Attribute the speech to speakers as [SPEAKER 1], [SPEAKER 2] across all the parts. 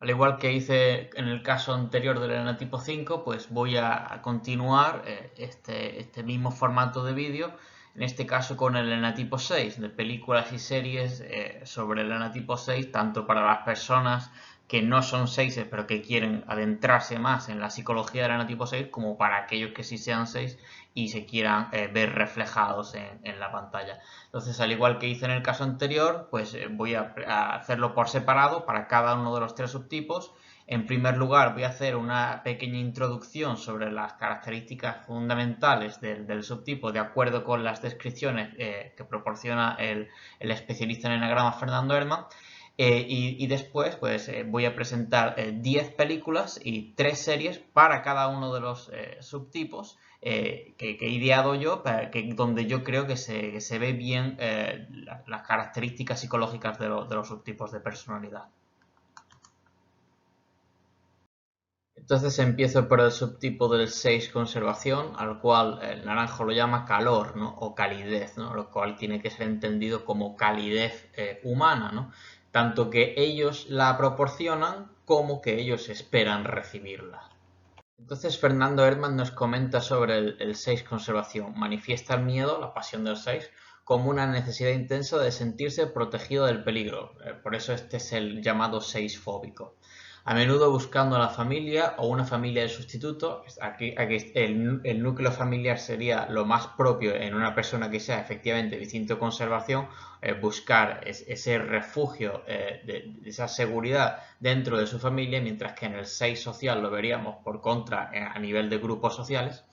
[SPEAKER 1] Al igual que hice en el caso anterior del enatipo 5, pues voy a continuar este mismo formato de vídeo, en este caso con el enatipo 6, de películas y series sobre el enatipo 6, tanto para las personas que no son 6 pero que quieren adentrarse más en la psicología del enatipo 6, como para aquellos que sí sean 6 y se quieran ver reflejados en la pantalla. Entonces, al igual que hice en el caso anterior, pues voy a hacerlo por separado para cada uno de los tres subtipos. En primer lugar, voy a hacer una pequeña introducción sobre las características fundamentales del subtipo de acuerdo con las descripciones que proporciona el especialista en enagrama Fernando Herman. Y después pues, voy a presentar 10 películas y 3 series para cada uno de los subtipos que he ideado yo, donde yo creo que se ve bien las características psicológicas de los subtipos de personalidad. Entonces empiezo por el subtipo del 6 conservación, al cual el naranjo lo llama calor, ¿no? O calidez, ¿no? Lo cual tiene que ser entendido como calidez humana, ¿no? Tanto que ellos la proporcionan como que ellos esperan recibirla. Entonces Fernando Herman nos comenta sobre el 6 conservación. Manifiesta el miedo, la pasión del 6, como una necesidad intensa de sentirse protegido del peligro. Por eso este es el llamado 6 fóbico. A menudo buscando a la familia o una familia de sustituto. Aquí el núcleo familiar sería lo más propio en una persona que sea efectivamente de instinto de conservación, buscar ese refugio, esa seguridad dentro de su familia, mientras que en el 6 social lo veríamos por contra a nivel de grupos sociales.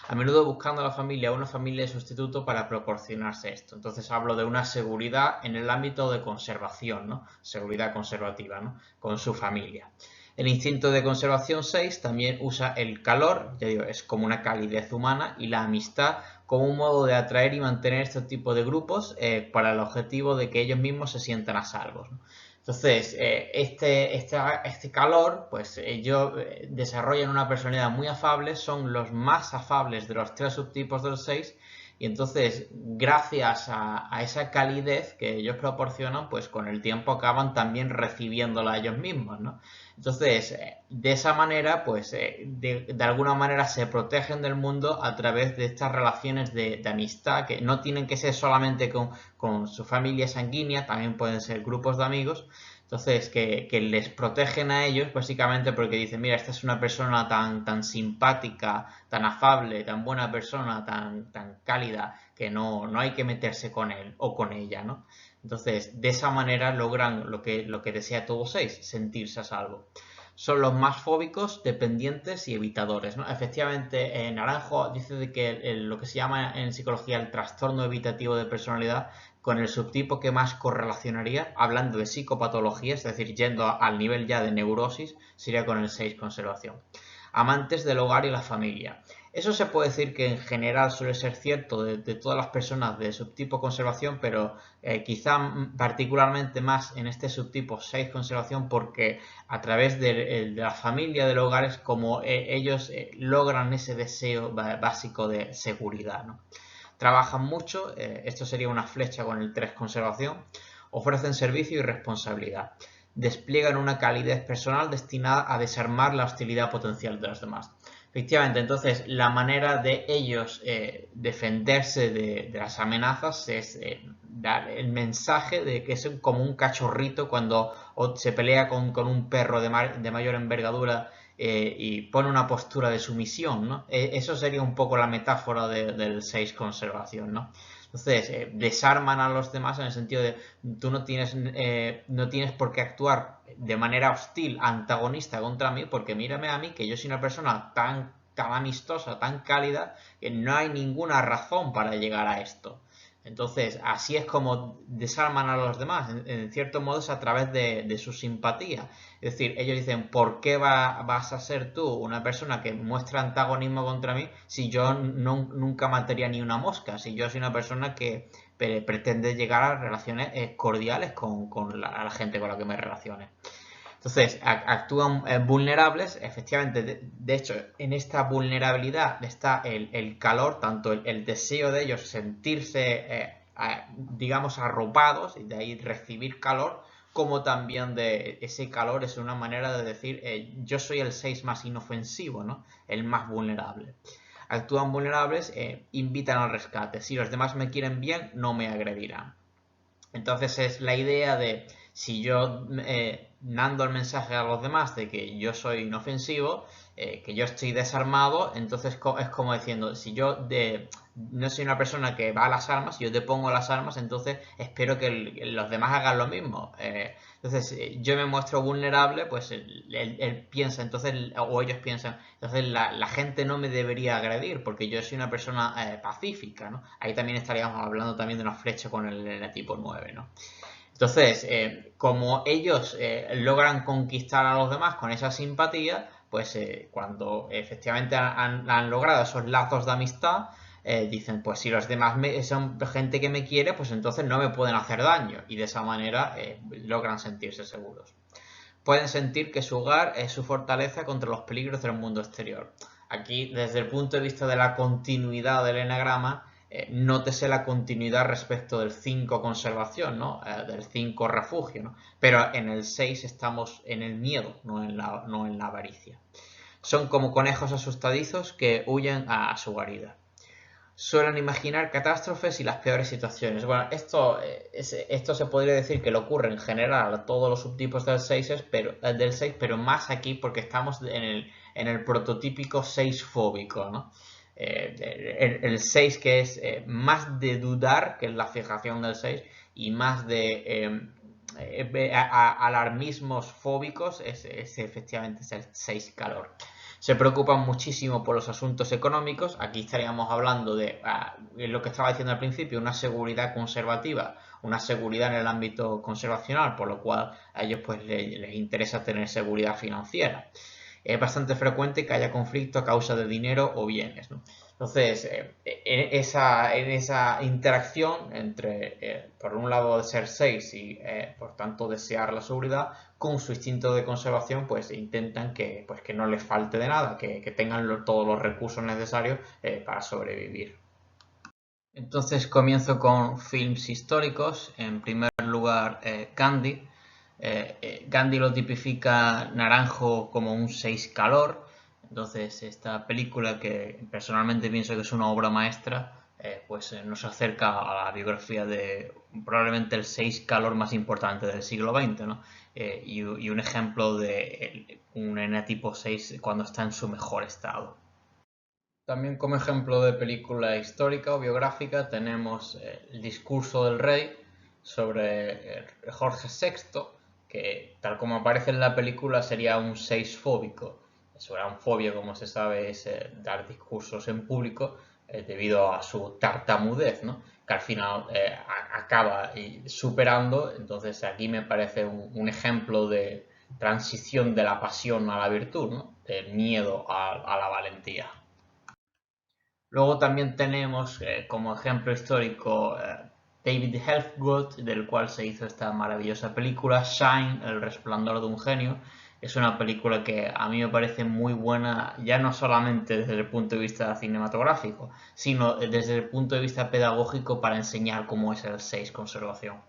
[SPEAKER 1] A menudo buscando a la familia o una familia de sustituto para proporcionarse esto. Entonces hablo de una seguridad en el ámbito de conservación, ¿no? Seguridad conservativa, ¿no? Con su familia. El instinto de conservación 6 también usa el calor, ya digo, es como una calidez humana, y la amistad como un modo de atraer y mantener este tipo de grupos para el objetivo de que ellos mismos se sientan a salvo, ¿no? Entonces, este calor, pues ellos desarrollan una personalidad muy afable, son los más afables de los tres subtipos del 6, y entonces, gracias a esa calidez que ellos proporcionan, pues con el tiempo acaban también recibiéndola ellos mismos, ¿no? Entonces, de esa manera, pues de alguna manera se protegen del mundo a través de estas relaciones de amistad, que no tienen que ser solamente con su familia sanguínea, también pueden ser grupos de amigos. Entonces, que les protegen a ellos básicamente porque dicen, mira, esta es una persona tan simpática, tan afable, tan buena persona, tan cálida, que no hay que meterse con él o con ella, ¿no? Entonces, de esa manera logran lo que desea todo 6, sentirse a salvo. Son los más fóbicos, dependientes y evitadores, ¿no? Efectivamente, Naranjo dice de que lo que se llama en psicología el trastorno evitativo de personalidad, con el subtipo que más correlacionaría, hablando de psicopatología, es decir, yendo al nivel ya de neurosis, sería con el 6 conservación. Amantes del hogar y la familia. Eso se puede decir que en general suele ser cierto de todas las personas de subtipo conservación, pero quizá particularmente más en este subtipo 6 conservación, porque a través de la familia, del hogar, es como ellos logran ese deseo básico de seguridad, ¿no? Trabajan mucho, esto sería una flecha con el 3 conservación, ofrecen servicio y responsabilidad. Despliegan una calidez personal destinada a desarmar la hostilidad potencial de los demás. Efectivamente, entonces la manera de ellos defenderse de las amenazas es dar el mensaje de que es como un cachorrito cuando se pelea con un perro de mayor envergadura y pone una postura de sumisión, ¿no? Eso sería un poco la metáfora del 6 conservación, ¿no? Entonces, desarman a los demás en el sentido de tú no tienes por qué actuar de manera hostil, antagonista contra mí, porque mírame a mí, que yo soy una persona tan amistosa, tan cálida, que no hay ninguna razón para llegar a esto. Entonces, así es como desarman a los demás, en cierto modo es a través de su simpatía. Es decir, ellos dicen, ¿por qué vas a ser tú una persona que muestra antagonismo contra mí si yo nunca mataría ni una mosca? Si yo soy una persona que pretende llegar a relaciones cordiales con la gente con la que me relacione. Entonces, actúan vulnerables, efectivamente, de hecho, en esta vulnerabilidad está el calor, tanto el deseo de ellos sentirse, digamos, arropados y de ahí recibir calor, como también de ese calor es una manera de decir yo soy el 6 más inofensivo, ¿no? El más vulnerable. Actúan vulnerables, invitan al rescate. Si los demás me quieren bien, no me agredirán. Entonces es la idea de si yo mando el mensaje a los demás de que yo soy inofensivo, que yo estoy desarmado, entonces es como diciendo, si yo no soy una persona que va a las armas, yo te pongo las armas, entonces espero que los demás hagan lo mismo. Entonces yo me muestro vulnerable, pues él piensa, entonces, o ellos piensan, entonces la gente no me debería agredir porque yo soy una persona pacífica, ¿no? Ahí también estaríamos hablando también de una flecha con el tipo 9, ¿no? Entonces, como ellos logran conquistar a los demás con esa simpatía, pues cuando efectivamente han logrado esos lazos de amistad, dicen, pues si los demás son gente que me quiere, pues entonces no me pueden hacer daño. Y de esa manera logran sentirse seguros. Pueden sentir que su hogar es su fortaleza contra los peligros del mundo exterior. Aquí, desde el punto de vista de la continuidad del enagrama, nótese la continuidad respecto del 5 conservación, ¿no? Del 5 refugio, ¿no? Pero en el 6 estamos en el miedo, no en la avaricia. Son como conejos asustadizos que huyen a su guarida. Suelen imaginar catástrofes y las peores situaciones. Bueno, esto se podría decir que le ocurre en general a todos los subtipos del 6, pero más aquí porque estamos en el prototípico 6 fóbico, ¿no? El 6 que es más de dudar, que es la fijación del 6, y más de alarmismos fóbicos, efectivamente es el 6 calor. Se preocupan muchísimo por los asuntos económicos. Aquí estaríamos hablando de lo que estaba diciendo al principio, una seguridad conservativa, una seguridad en el ámbito conservacional, por lo cual a ellos pues les interesa tener seguridad financiera. Es bastante frecuente que haya conflicto a causa de dinero o bienes, ¿no? Entonces, en esa interacción entre, por un lado, ser 6 y, por tanto, desear la seguridad, con su instinto de conservación, pues intentan pues, que no les falte de nada, que tengan todos los recursos necesarios para sobrevivir. Entonces comienzo con films históricos. En primer lugar, Gandhi. Gandhi lo tipifica Naranjo como un 6 calor. Entonces esta película, que personalmente pienso que es una obra maestra, pues nos acerca a la biografía de probablemente el 6 calor más importante del siglo XX, ¿no? Y un ejemplo de un enatipo 6 cuando está en su mejor estado. También como ejemplo de película histórica o biográfica tenemos El discurso del rey sobre Jorge VI, que tal como aparece en la película sería un 6 fóbico. Su gran fobia, como se sabe, es dar discursos en público debido a su tartamudez, ¿no? Que al final acaba superando. Entonces aquí me parece un ejemplo de transición de la pasión a la virtud, ¿no? Del miedo a la valentía. Luego también tenemos como ejemplo histórico David Hellsworth, del cual se hizo esta maravillosa película, Shine, El resplandor de un genio. Es una película que a mí me parece muy buena, ya no solamente desde el punto de vista cinematográfico, sino desde el punto de vista pedagógico para enseñar cómo es el 6 conservación.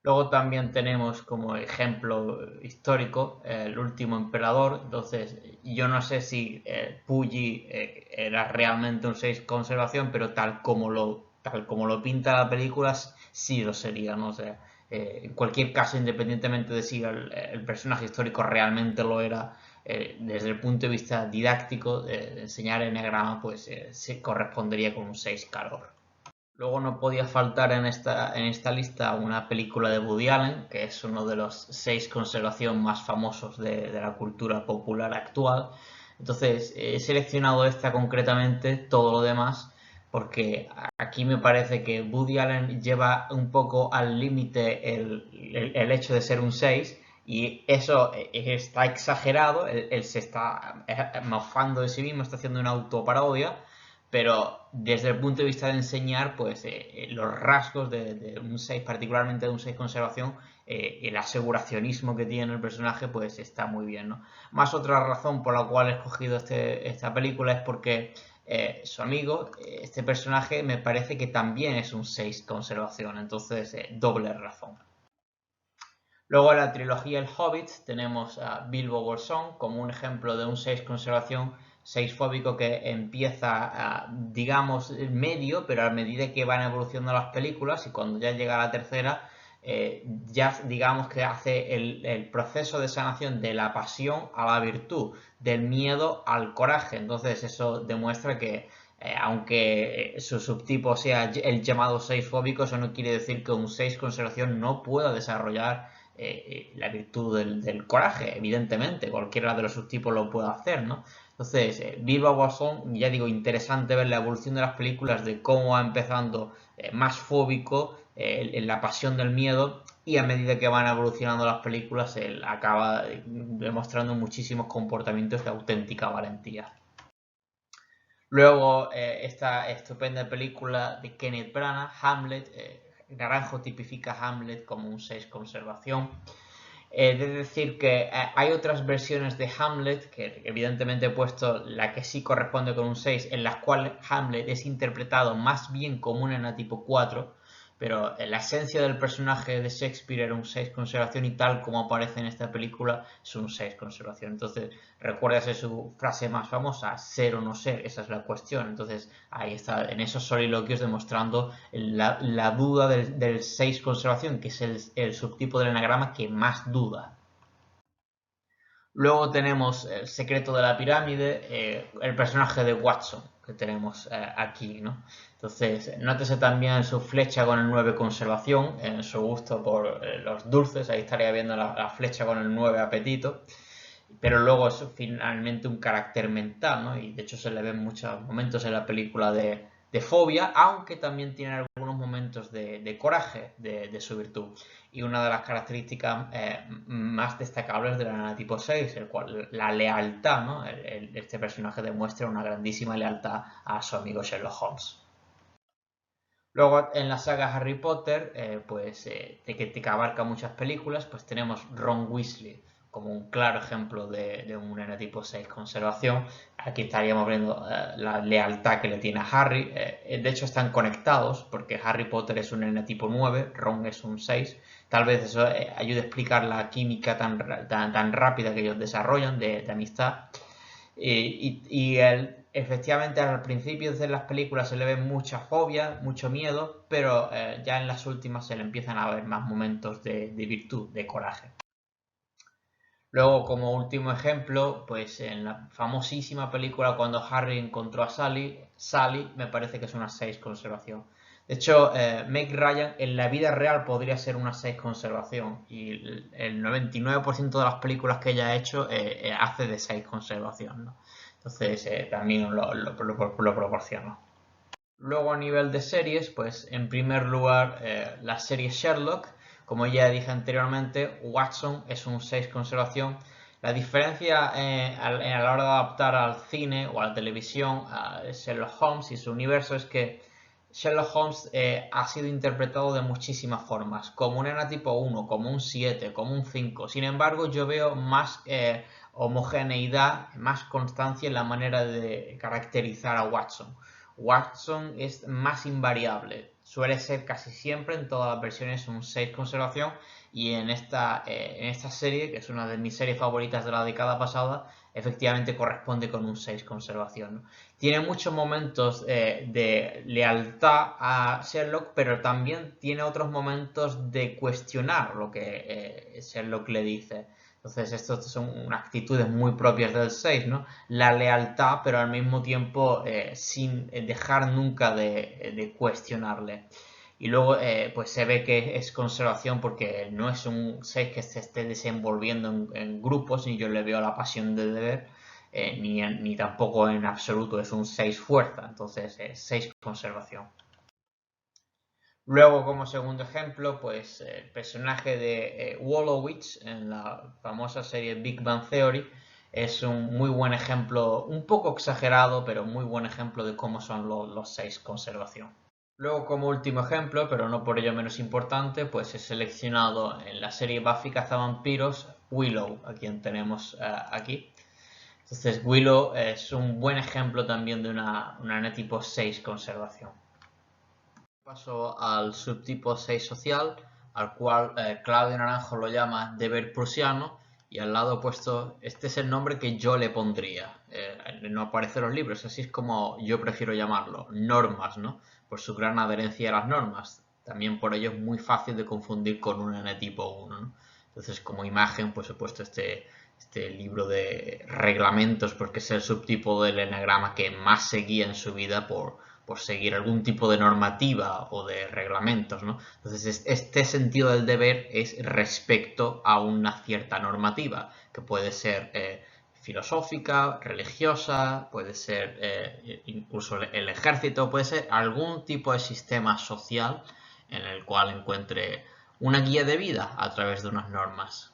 [SPEAKER 1] Luego también tenemos como ejemplo histórico El último emperador. Entonces, yo no sé si Puyi era realmente un 6 conservación, pero tal como lo pinta la película, sí lo sería, ¿no? O sea, en cualquier caso, independientemente de si el personaje histórico realmente lo era, desde el punto de vista didáctico, de enseñar eneagrama, pues se correspondería con un 6 calor. Luego no podía faltar en esta lista una película de Woody Allen, que es uno de los 6 conservación más famosos de la cultura popular actual. Entonces he seleccionado esta concretamente, todo lo demás, porque aquí me parece que Woody Allen lleva un poco al límite el hecho de ser un 6 y eso está exagerado, él se está mofando de sí mismo, está haciendo una autoparodia, pero desde el punto de vista de enseñar, pues los rasgos de un 6, particularmente de un 6 conservación, el aseguracionismo que tiene el personaje, pues está muy bien, ¿no? Más otra razón por la cual he escogido esta película es porque su amigo, este personaje, me parece que también es un 6 conservación, entonces doble razón. Luego en la trilogía El Hobbit tenemos a Bilbo Bolsón como un ejemplo de un 6 conservación, 6 fóbico que empieza, digamos, medio, pero a medida que van evolucionando las películas y cuando ya llega a la tercera, ya digamos que hace el proceso de sanación de la pasión a la virtud, del miedo al coraje. Entonces eso demuestra que aunque su subtipo sea el llamado 6 fóbico, eso no quiere decir que un 6 conservación no pueda desarrollar la virtud del coraje, evidentemente, cualquiera de los subtipos lo puede hacer, ¿no? Entonces, Bilbo Bolsón, ya digo, interesante ver la evolución de las películas, de cómo va empezando más fóbico, en la pasión del miedo, y a medida que van evolucionando las películas, él acaba demostrando muchísimos comportamientos de auténtica valentía. Luego, esta estupenda película de Kenneth Branagh, Hamlet. Naranjo tipifica a Hamlet como un 6 conservación. De decir que hay otras versiones de Hamlet, que evidentemente he puesto la que sí corresponde con un 6, en las cuales Hamlet es interpretado más bien como un enatipo 4, pero la esencia del personaje de Shakespeare era un 6 conservación y tal como aparece en esta película es un 6 conservación. Entonces, recuérdase su frase más famosa, ser o no ser, esa es la cuestión. Entonces, ahí está, en esos soliloquios demostrando la duda del 6 conservación, que es el subtipo del enagrama que más duda. Luego tenemos El secreto de la pirámide, el personaje de Watson que tenemos aquí, ¿no? Entonces, nótese también su flecha con el 9 conservación, en su gusto por los dulces, ahí estaría viendo la flecha con el 9 apetito, pero luego es finalmente un carácter mental, ¿no? Y de hecho se le ven muchos momentos en la película de fobia, aunque también tiene algunos momentos de coraje de su virtud. Y una de las características más destacables de la tipo 6, el cual, la lealtad, ¿no? Este personaje demuestra una grandísima lealtad a su amigo Sherlock Holmes. Luego en la saga Harry Potter, que abarca muchas películas, pues tenemos Ron Weasley como un claro ejemplo de un enetipo 6 conservación. Aquí estaríamos viendo la lealtad que le tiene a Harry. De hecho están conectados porque Harry Potter es un enetipo 9, Ron es un 6. Tal vez eso ayude a explicar la química tan rápida que ellos desarrollan de amistad. Efectivamente al principio de las películas se le ve mucha fobia, mucho miedo, pero ya en las últimas se le empiezan a ver más momentos de virtud, de coraje. Luego, como último ejemplo, pues en la famosísima película cuando Harry encontró a Sally me parece que es una 6 conservación. De hecho, Meg Ryan en la vida real podría ser una 6 conservación y el 99% de las películas que ella ha hecho hace de 6 conservación, ¿no? Entonces también lo proporciono. Luego a nivel de series, pues en primer lugar la serie Sherlock. Como ya dije anteriormente, Watson es un 6 conservación. La diferencia a la hora de adaptar al cine o a la televisión a Sherlock Holmes y su universo es que Sherlock Holmes ha sido interpretado de muchísimas formas, como un enatipo 1, como un 7, como un 5. Sin embargo, yo veo más homogeneidad, más constancia en la manera de caracterizar a Watson. Watson es más invariable, suele ser casi siempre en todas las versiones un 6 conservación y en esta serie, que es una de mis series favoritas de la década pasada, efectivamente corresponde con un 6 conservación, ¿no? Tiene muchos momentos de lealtad a Sherlock, pero también tiene otros momentos de cuestionar lo que Sherlock le dice. Entonces, estas son actitudes muy propias del 6, ¿no? La lealtad, pero al mismo tiempo sin dejar nunca de cuestionarle. Y luego, pues se ve que es conservación porque no es un 6 que se esté desenvolviendo en grupos, ni yo le veo la pasión de deber, ni tampoco en absoluto es un 6 fuerza. Entonces, 6 conservación. Luego, como segundo ejemplo, pues el personaje de Wolowitz en la famosa serie Big Bang Theory es un muy buen ejemplo, un poco exagerado, pero muy buen ejemplo de cómo son los 6 conservación. Luego, como último ejemplo, pero no por ello menos importante, pues he seleccionado en la serie Buffy Cazavampiros Willow, a quien tenemos aquí. Entonces, Willow es un buen ejemplo también de una tipo 6 conservación. Paso al subtipo 6 social, al cual Claudio Naranjo lo llama deber prusiano, y al lado opuesto, este es el nombre que yo le pondría. No aparece en los libros, así es como yo prefiero llamarlo, normas, ¿no? Por su gran adherencia a las normas. También por ello es muy fácil de confundir con un N tipo 1, ¿no? Entonces, como imagen, pues he puesto este libro de reglamentos, porque es el subtipo del eneagrama que más seguía en su vida por seguir algún tipo de normativa o de reglamentos, ¿no? Entonces, este sentido del deber es respecto a una cierta normativa, que puede ser filosófica, religiosa, puede ser incluso el ejército, puede ser algún tipo de sistema social en el cual encuentre una guía de vida a través de unas normas.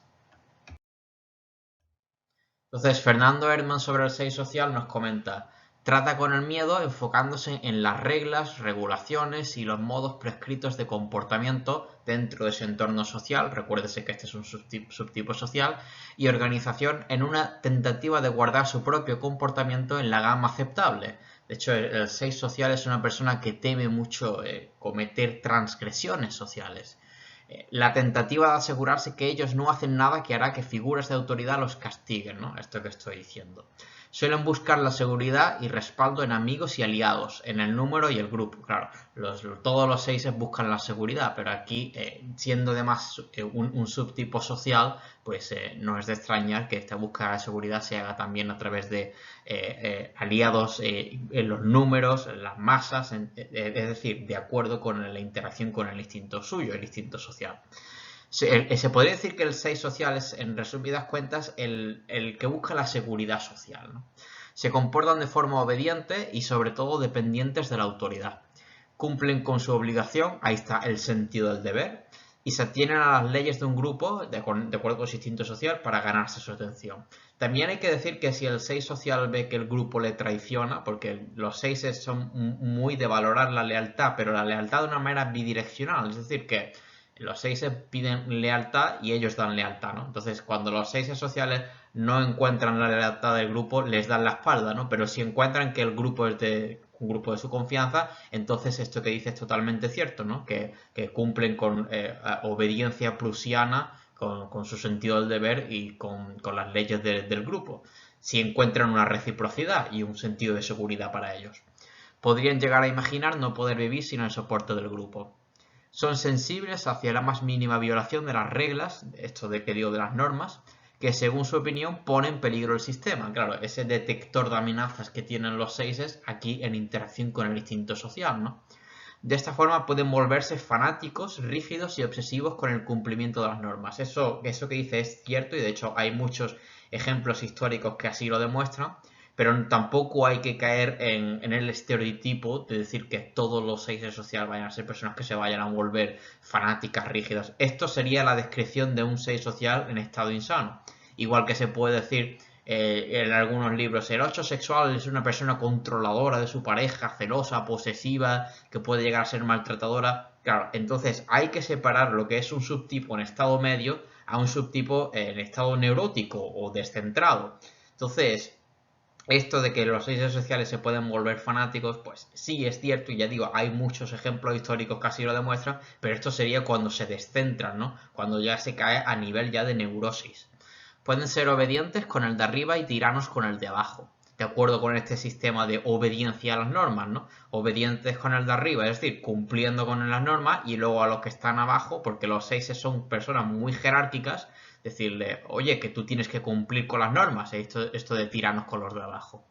[SPEAKER 1] Entonces, Fernando Erdmann sobre el 6 social nos comenta: trata con el miedo enfocándose en las reglas, regulaciones y los modos prescritos de comportamiento dentro de su entorno social, recuérdese que este es un subtipo social, y organización en una tentativa de guardar su propio comportamiento en la gama aceptable. De hecho, el 6 social es una persona que teme mucho cometer transgresiones sociales. La tentativa de asegurarse que ellos no hacen nada que hará que figuras de autoridad los castiguen, ¿no? Esto que estoy diciendo. Suelen buscar la seguridad y respaldo en amigos y aliados, en el número y el grupo. Claro, todos los 6 buscan la seguridad, pero aquí, siendo además un subtipo social, pues no es de extrañar que esta búsqueda de seguridad se haga también a través de aliados en los números, en las masas, es decir, de acuerdo con la interacción con el instinto suyo, el instinto social. Se podría decir que el 6 social es, en resumidas cuentas, el que busca la seguridad social, ¿no? Se comportan de forma obediente y sobre todo dependientes de la autoridad. Cumplen con su obligación, ahí está el sentido del deber, y se atienen a las leyes de un grupo, de acuerdo con su instinto social, para ganarse su atención. También hay que decir que si el 6 social ve que el grupo le traiciona, porque los 6 son muy de valorar la lealtad, pero la lealtad de una manera bidireccional, es decir, que los 6 piden lealtad y ellos dan lealtad, ¿no? Entonces, cuando los 6 sociales no encuentran la lealtad del grupo, les dan la espalda, ¿no? Pero si encuentran que el grupo es de un grupo de su confianza, entonces esto que dice es totalmente cierto, ¿no? Que cumplen con obediencia prusiana, con su sentido del deber y con las leyes del grupo, si encuentran una reciprocidad y un sentido de seguridad para ellos. Podrían llegar a imaginar no poder vivir sin el soporte del grupo. Son sensibles hacia la más mínima violación de las reglas, esto de que digo de las normas, que según su opinión pone en peligro el sistema. Claro, ese detector de amenazas que tienen los 6 aquí en interacción con el instinto social, ¿no? De esta forma pueden volverse fanáticos, rígidos y obsesivos con el cumplimiento de las normas. Eso que dice es cierto y de hecho hay muchos ejemplos históricos que así lo demuestran, pero tampoco hay que caer en el estereotipo de decir que todos los 6 sociales vayan a ser personas que se vayan a volver fanáticas, rígidas. Esto sería la descripción de un 6 social en estado insano. Igual que se puede decir en algunos libros, el 8 sexual es una persona controladora de su pareja, celosa, posesiva, que puede llegar a ser maltratadora. Claro, entonces hay que separar lo que es un subtipo en estado medio a un subtipo en estado neurótico o descentrado. Entonces, esto de que los 6 sociales se pueden volver fanáticos, pues sí es cierto, y ya digo, hay muchos ejemplos históricos que así lo demuestran, pero esto sería cuando se descentran, ¿no? Cuando ya se cae a nivel ya de neurosis. Pueden ser obedientes con el de arriba y tiranos con el de abajo, de acuerdo con este sistema de obediencia a las normas, ¿no? Obedientes con el de arriba, es decir, cumpliendo con las normas, y luego a los que están abajo, porque los 6 son personas muy jerárquicas, decirle, oye, que tú tienes que cumplir con las normas, esto de tiranos con los de abajo.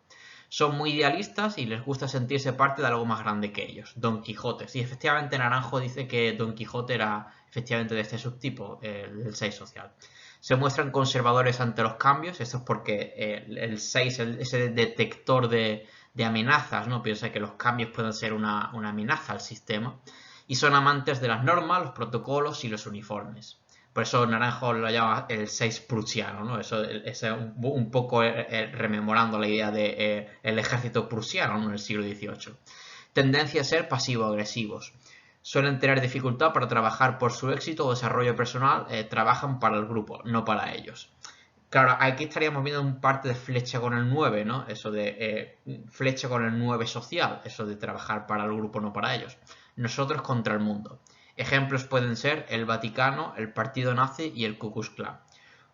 [SPEAKER 1] Son muy idealistas y les gusta sentirse parte de algo más grande que ellos. Don Quijote. Sí, efectivamente Naranjo dice que Don Quijote era efectivamente de este subtipo, del 6 social. Se muestran conservadores ante los cambios, esto es porque el 6, ese detector de amenazas, ¿no? Piensa que los cambios pueden ser una amenaza al sistema. Y son amantes de las normas, los protocolos y los uniformes. Por eso Naranjo lo llama el 6 prusiano, ¿no? Eso es un poco rememorando la idea del ejército prusiano, ¿no? En el siglo XVIII. Tendencia a ser pasivo-agresivos. Suelen tener dificultad para trabajar por su éxito o desarrollo personal, trabajan para el grupo, no para ellos. Claro, aquí estaríamos viendo un parte de flecha con el 9, ¿no? Eso de flecha con el 9 social, eso de trabajar para el grupo, no para ellos. Nosotros contra el mundo. Ejemplos pueden ser el Vaticano, el Partido Nazi y el Ku Klux Klan.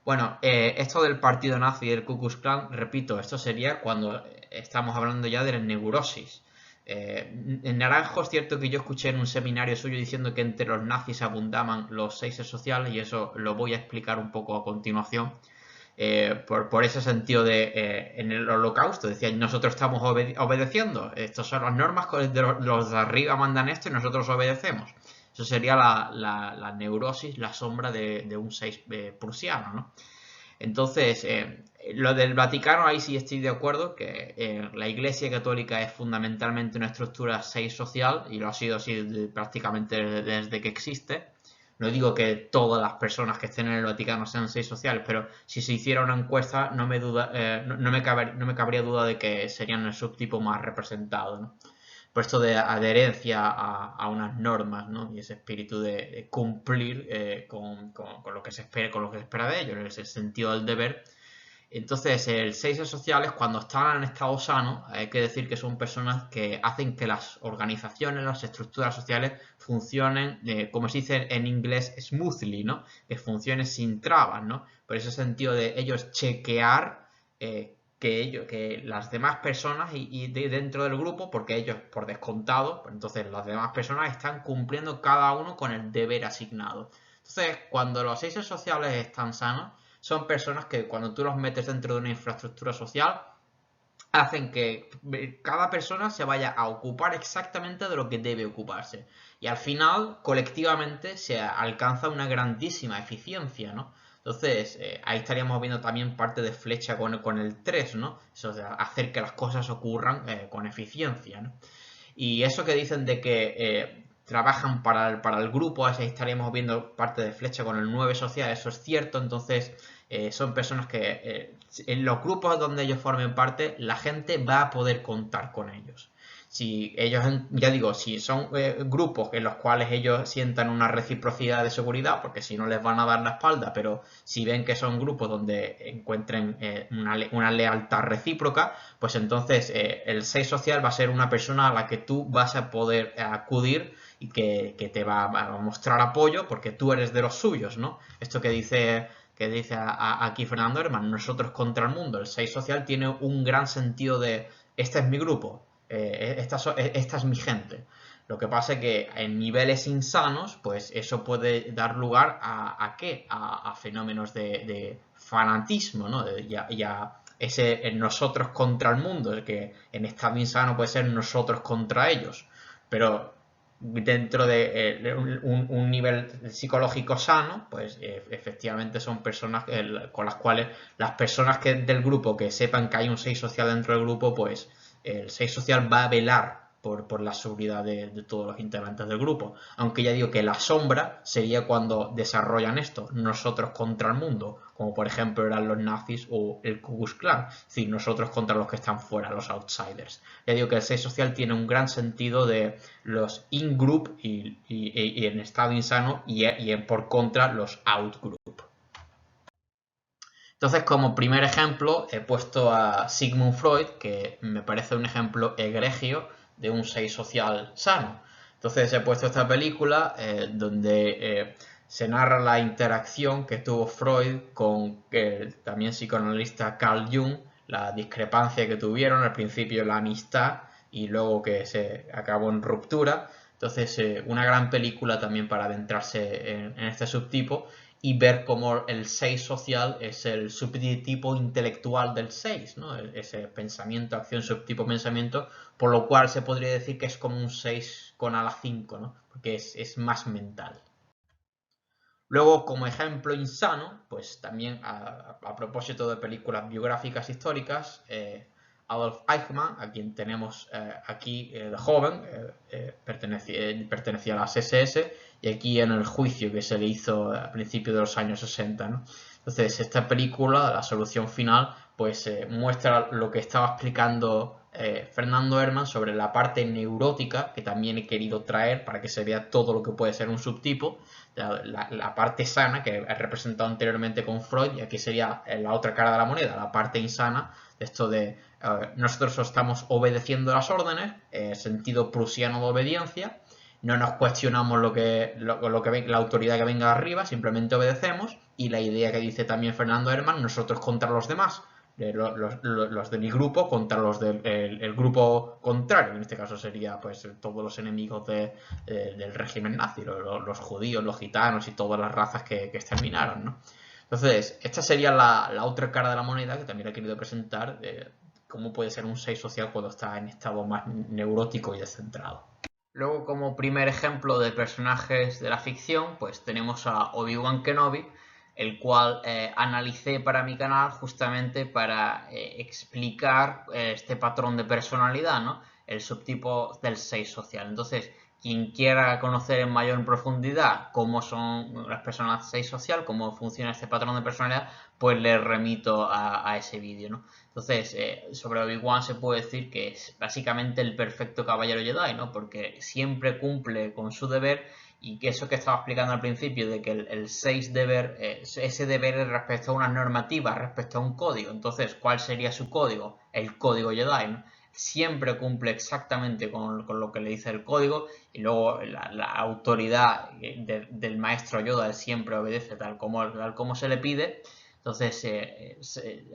[SPEAKER 1] Bueno, esto del Partido Nazi y el Ku Klux Klan, repito, esto sería cuando estamos hablando ya de la neurosis. En Naranjo es cierto que yo escuché en un seminario suyo diciendo que entre los nazis abundaban los seises sociales y eso lo voy a explicar un poco a continuación. Por ese sentido en el holocausto decían nosotros estamos obedeciendo, estas son las normas, los de arriba mandan esto y nosotros obedecemos. Eso sería la neurosis, la sombra de un 6 prusiano, ¿no? Entonces, lo del Vaticano, ahí sí estoy de acuerdo, que la Iglesia Católica es fundamentalmente una estructura 6 social y lo ha sido así prácticamente desde que existe. No digo que todas las personas que estén en el Vaticano sean 6 sociales, pero si se hiciera una encuesta no me cabría duda de que serían el subtipo más representado, ¿no? Por esto de adherencia a unas normas, ¿no? Y ese espíritu de cumplir con lo que se espera, con lo que se espera de ellos, en ese sentido del deber. Entonces, el 6 sociales, cuando están en estado sano, hay que decir que son personas que hacen que las organizaciones, las estructuras sociales funcionen, como se dice en inglés, smoothly, ¿no? Que funcionen sin trabas, ¿no? Por ese sentido de ellos chequear que las demás personas y dentro del grupo, porque ellos por descontado, pues entonces las demás personas están cumpliendo cada uno con el deber asignado. Entonces, cuando los 6 sociales están sanos, son personas que cuando tú los metes dentro de una infraestructura social, hacen que cada persona se vaya a ocupar exactamente de lo que debe ocuparse. Y al final, colectivamente, se alcanza una grandísima eficiencia, ¿no? Entonces, ahí estaríamos viendo también parte de flecha con el 3, ¿no? Eso de hacer que las cosas ocurran con eficiencia, ¿no? Y eso que dicen de que trabajan para el grupo, ahí estaríamos viendo parte de flecha con el 9 social, eso es cierto, entonces son personas que en los grupos donde ellos formen parte, la gente va a poder contar con ellos. Si ellos, ya digo, si son grupos en los cuales ellos sientan una reciprocidad de seguridad, porque si no les van a dar la espalda, pero si ven que son grupos donde encuentren una lealtad recíproca, pues entonces el 6 social va a ser una persona a la que tú vas a poder acudir y que te va a mostrar apoyo porque tú eres de los suyos, ¿no? Esto que dice aquí Fernando Herman, nosotros contra el mundo. El 6 social tiene un gran sentido de este es mi grupo, esta es mi gente. Lo que pasa es que en niveles insanos, pues eso puede dar lugar ¿a qué? A fenómenos de fanatismo, ¿no? Y a ese nosotros contra el mundo, el que en estado insano puede ser nosotros contra ellos. Pero dentro de un nivel psicológico sano, pues efectivamente son personas con las cuales las personas del grupo que sepan que hay un 6 social dentro del grupo, pues el 6 social va a velar por la seguridad de todos los integrantes del grupo. Aunque ya digo que la sombra sería cuando desarrollan esto, nosotros contra el mundo, como por ejemplo eran los nazis o el Ku Klux Klan, es decir, nosotros contra los que están fuera, los outsiders. Ya digo que el 6 social tiene un gran sentido de los in-group y en estado insano y por contra los out-group. Entonces, como primer ejemplo, he puesto a Sigmund Freud, que me parece un ejemplo egregio de un 6 social sano. Entonces, he puesto esta película donde se narra la interacción que tuvo Freud con el también psicoanalista Carl Jung, la discrepancia que tuvieron, al principio la amistad y luego que se acabó en ruptura. Entonces, una gran película también para adentrarse en este subtipo y ver cómo el 6 social es el subtipo intelectual del 6, ¿no? Ese pensamiento, acción, subtipo, pensamiento, por lo cual se podría decir que es como un 6 con ala 5, ¿no? Porque es más mental. Luego, como ejemplo insano, pues también a propósito de películas biográficas históricas, Adolf Eichmann, a quien tenemos aquí de joven, pertenecía a las SS, y aquí en el juicio que se le hizo a principios de los años 60, ¿no? Entonces, esta película, La solución final, pues muestra lo que estaba explicando Fernando Herman sobre la parte neurótica, que también he querido traer para que se vea todo lo que puede ser un subtipo, la parte sana, que he representado anteriormente con Freud, y aquí sería la otra cara de la moneda, la parte insana, esto de nosotros estamos obedeciendo las órdenes, sentido prusiano de obediencia, no nos cuestionamos la autoridad que venga arriba, simplemente obedecemos. Y la idea que dice también Fernando Herrmann, nosotros contra los demás, los de mi grupo contra los del el grupo contrario. En este caso sería pues todos los enemigos del régimen nazi, los judíos, los gitanos y todas las razas que exterminaron, ¿no? Entonces, esta sería la otra cara de la moneda que también he querido presentar, cómo puede ser un 6 social cuando está en estado más neurótico y descentrado. Luego, como primer ejemplo de personajes de la ficción, pues tenemos a Obi-Wan Kenobi, el cual analicé para mi canal justamente para explicar este patrón de personalidad, ¿no? El subtipo del 6 social. Entonces, quien quiera conocer en mayor profundidad cómo son las personas 6 social, cómo funciona este patrón de personalidad, pues les remito a ese vídeo, ¿no? Entonces, sobre Obi-Wan se puede decir que es básicamente el perfecto caballero Jedi, ¿no? Porque siempre cumple con su deber, y que eso que estaba explicando al principio, de que el 6 deber, ese deber es respecto a una normativa, respecto a un código. Entonces, ¿cuál sería su código? El código Jedi, ¿no? Siempre cumple exactamente con lo que le dice el código, y luego la autoridad del maestro Yoda, él siempre obedece tal como se le pide. Entonces,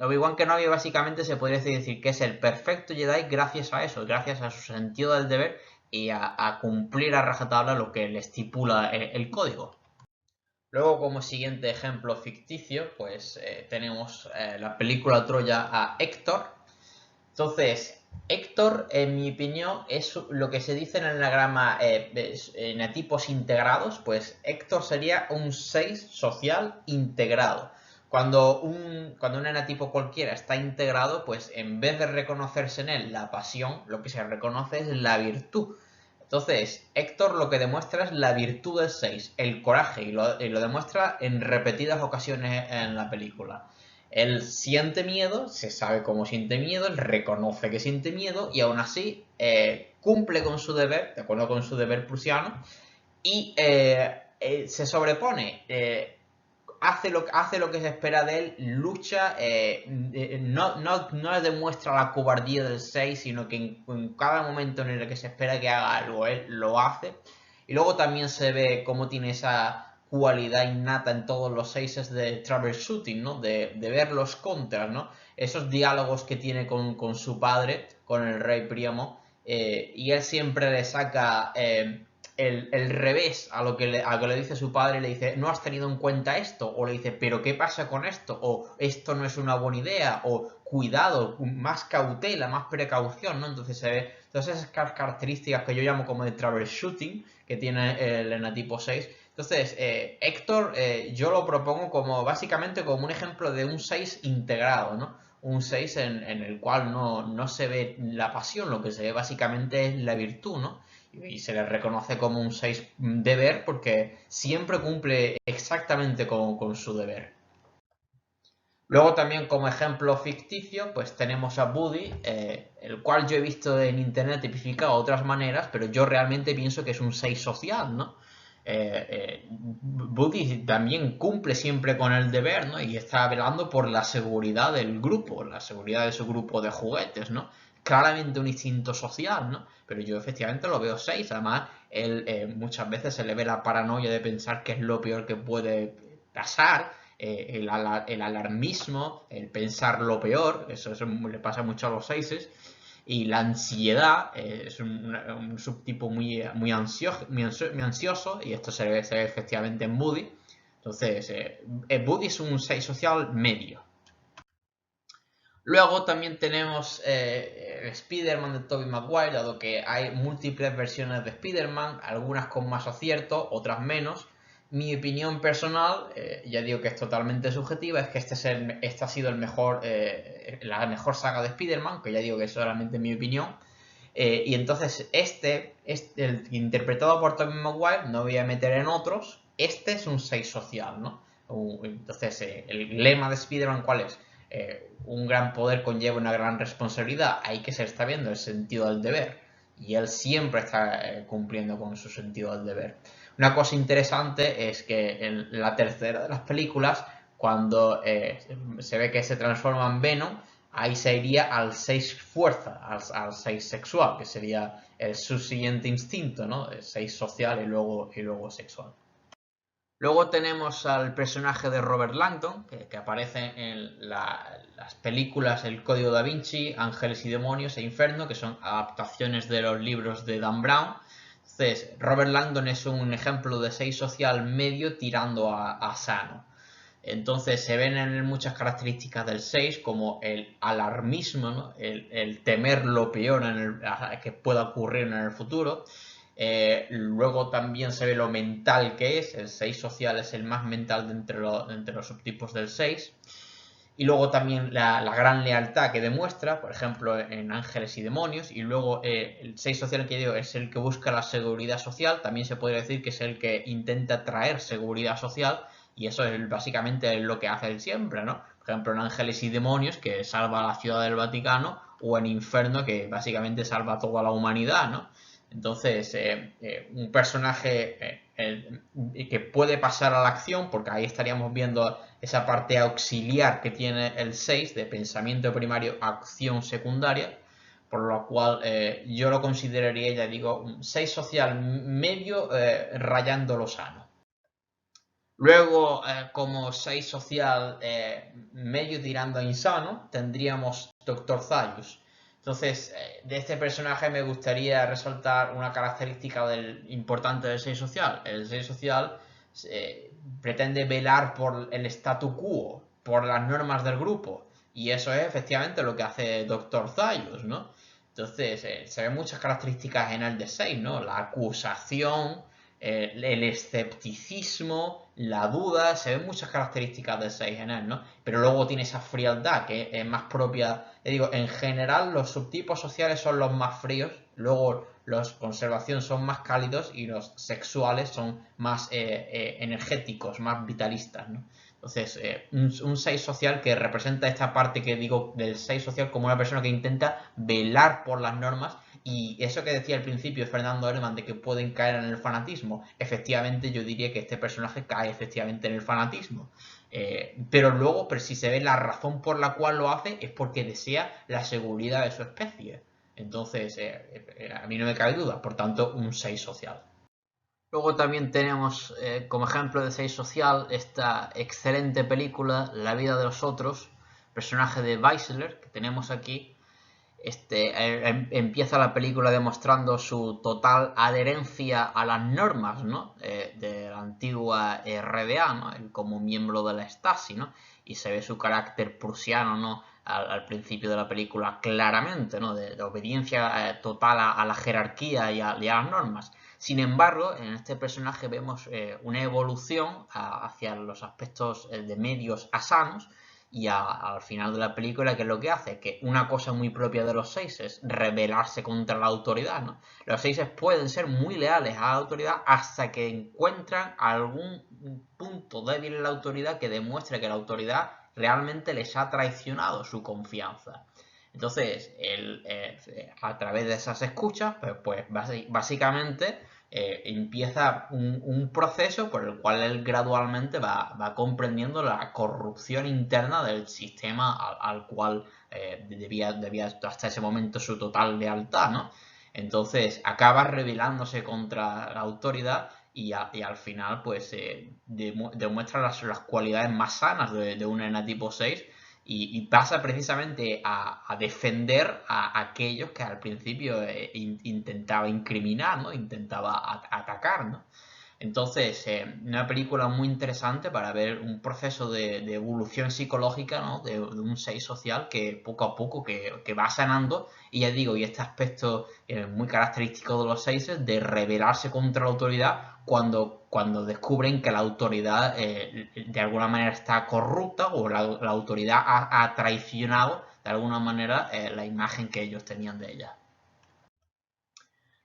[SPEAKER 1] Obi-Wan Kenobi básicamente se podría decir que es el perfecto Jedi gracias a eso, gracias a su sentido del deber y a cumplir a rajatabla lo que le estipula el código. Luego, como siguiente ejemplo ficticio, pues tenemos la película Troya a Héctor. Entonces, Héctor, en mi opinión, es lo que se dice en el enagrama enatipos integrados. Pues Héctor sería un 6 social integrado. Cuando un enatipo cualquiera está integrado, pues en vez de reconocerse en él la pasión, lo que se reconoce es la virtud. Entonces, Héctor lo que demuestra es la virtud del 6, el coraje, y lo demuestra en repetidas ocasiones en la película. Él siente miedo, se sabe cómo siente miedo, él reconoce que siente miedo y aún así cumple con su deber, de acuerdo con su deber prusiano, y se sobrepone, hace lo que se espera de él, lucha, no demuestra la cobardía del 6, sino que en cada momento en el que se espera que haga algo, él lo hace. Y luego también se ve cómo tiene esa cualidad innata en todos los 6 de troubleshooting, ¿no? De ver los contras, ¿no? Esos diálogos que tiene con su padre, con el rey Príamo, y él siempre le saca el revés a lo que le dice su padre. Le dice, ¿no has tenido en cuenta esto? O le dice, ¿pero qué pasa con esto? O esto no es una buena idea, o cuidado, más cautela, más precaución, ¿no? Entonces se ve todas esas características que yo llamo como de troubleshooting que tiene el enatipo 6. Entonces, Héctor, yo lo propongo como básicamente como un ejemplo de un 6 integrado, ¿no? Un 6 en el cual no se ve la pasión, lo que se ve básicamente es la virtud, ¿no? Y se le reconoce como un 6 deber porque siempre cumple exactamente con su deber. Luego también como ejemplo ficticio, pues tenemos a Buddy, el cual yo he visto en internet tipificado de otras maneras, pero yo realmente pienso que es un 6 social, ¿no? Buddy también cumple siempre con el deber, ¿no? Y está velando por la seguridad del grupo, la seguridad de su grupo de juguetes, ¿no? Claramente un instinto social, ¿no? Pero yo efectivamente lo veo 6. Además, él muchas veces se le ve la paranoia de pensar que es lo peor que puede pasar, el alarmismo, el pensar lo peor, eso le pasa mucho a los 6. Y la ansiedad es un subtipo muy ansioso, y esto se ve efectivamente en Buddy. Entonces, Buddy es un 6 social medio. Luego también tenemos Spider-Man de Tobey Maguire, dado que hay múltiples versiones de Spider-Man, algunas con más acierto, otras menos. Mi opinión personal, ya digo que es totalmente subjetiva, es que este ha sido la mejor saga de Spider-Man, que ya digo que es solamente mi opinión. Y entonces el interpretado por Tobey Maguire, no voy a meter en otros, este es un 6 social, ¿no? Entonces, el lema de Spider-Man, ¿cuál es? Un gran poder conlleva una gran responsabilidad. Ahí que se está viendo el sentido del deber. Y él siempre está cumpliendo con su sentido del deber. Una cosa interesante es que en la tercera de las películas, cuando se ve que se transforma en Venom, ahí se iría al 6 fuerza, al 6 sexual, que sería el subsiguiente instinto, ¿no? El 6 social y luego sexual. Luego tenemos al personaje de Robert Langdon, que aparece en las películas El Código Da Vinci, Ángeles y Demonios e Inferno, que son adaptaciones de los libros de Dan Brown. Entonces, Robert Langdon es un ejemplo de 6 social medio tirando a sano. Entonces se ven en él muchas características del 6, como el alarmismo, ¿no? el temer lo peor que pueda ocurrir en el futuro. Luego también se ve lo mental que es. El 6 social es el más mental de entre los subtipos del 6. Y luego también la gran lealtad que demuestra, por ejemplo, en Ángeles y Demonios. Y luego el 6 social que digo es el que busca la seguridad social. También se podría decir que es el que intenta traer seguridad social. Y eso es básicamente lo que hace él siempre, ¿no? Por ejemplo, en Ángeles y Demonios, que salva la ciudad del Vaticano. O en Inferno, que básicamente salva a toda la humanidad, ¿no? Entonces, un personaje que puede pasar a la acción, porque ahí estaríamos viendo esa parte auxiliar que tiene el 6 de pensamiento primario, acción secundaria, por lo cual yo lo consideraría, ya digo, un 6 social medio rayando lo sano. Luego, como 6 social medio tirando a insano, tendríamos Dr. Zaius. Entonces, de este personaje me gustaría resaltar una característica importante del 6 social. El 6 social pretende velar por el statu quo, por las normas del grupo. Y eso es efectivamente lo que hace Dr. Zaius, ¿no? Entonces, se ven muchas características en el de 6, ¿no? La acusación, el escepticismo, la duda, se ven muchas características del 6 en él, ¿no? Pero luego tiene esa frialdad que es más propia. Digo, en general los subtipos sociales son los más fríos, luego los conservación son más cálidos y los sexuales son más energéticos, más vitalistas, ¿no? Entonces, un 6 social que representa esta parte que digo del 6 social como una persona que intenta velar por las normas. Y eso que decía al principio Fernando Herman de que pueden caer en el fanatismo, efectivamente yo diría que este personaje cae efectivamente en el fanatismo. Pero si se ve la razón por la cual lo hace es porque desea la seguridad de su especie. Entonces, a mí no me cabe duda, por tanto, un 6 social. Luego también tenemos como ejemplo de 6 social esta excelente película La vida de los otros, personaje de Weisler que tenemos aquí. Empieza la película demostrando su total adherencia a las normas, ¿no? De la antigua RDA, ¿no? Él como miembro de la Stasi, ¿no? Y se ve su carácter prusiano, ¿no? Al principio de la película claramente, ¿no? De obediencia total a la jerarquía y a las normas. Sin embargo, en este personaje vemos una evolución hacia los aspectos de medios a sanos. Y al final de la película, ¿qué es lo que hace? Que una cosa muy propia de los 6 es rebelarse contra la autoridad, ¿no? Los 6 pueden ser muy leales a la autoridad hasta que encuentran algún punto débil en la autoridad que demuestre que la autoridad realmente les ha traicionado su confianza. Entonces, a través de esas escuchas, pues básicamente empieza un proceso por el cual él gradualmente va comprendiendo la corrupción interna del sistema al cual debía hasta ese momento su total lealtad, ¿no? Entonces acaba rebelándose contra la autoridad y al final pues demuestra las cualidades más sanas de un enatipo 6 y pasa precisamente a defender a aquellos que al principio intentaba incriminar, ¿no? Intentaba atacar, ¿no? Entonces, una película muy interesante para ver un proceso de evolución psicológica, ¿no? De un 6 social que poco a poco que va sanando. Y ya digo, y este aspecto muy característico de los 6 es de rebelarse contra la autoridad cuando descubren que la autoridad de alguna manera está corrupta o la autoridad ha traicionado de alguna manera la imagen que ellos tenían de ella.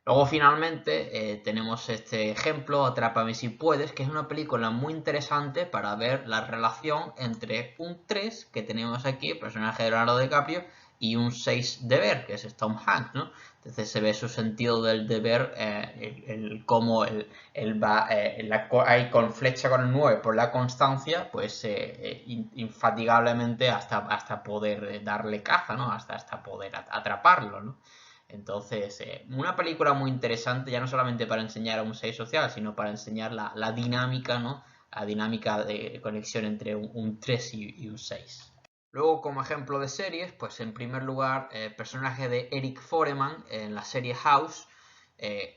[SPEAKER 1] Luego finalmente tenemos este ejemplo, Atrápame si puedes, que es una película muy interesante para ver la relación entre un 3 que tenemos aquí, el personaje de Leonardo DiCaprio, y un 6 deber, que es Tom Hanks, ¿no? Entonces se ve su sentido del deber, cómo él va ahí con flecha con el 9 por la constancia, pues infatigablemente hasta poder darle caza, ¿no? Hasta poder atraparlo, ¿no? Entonces, una película muy interesante, ya no solamente para enseñar a un 6 social, sino para enseñar la dinámica, ¿no? La dinámica de conexión entre un 3 y un 6. Luego, como ejemplo de series, pues en primer lugar, el personaje de Eric Foreman en la serie House.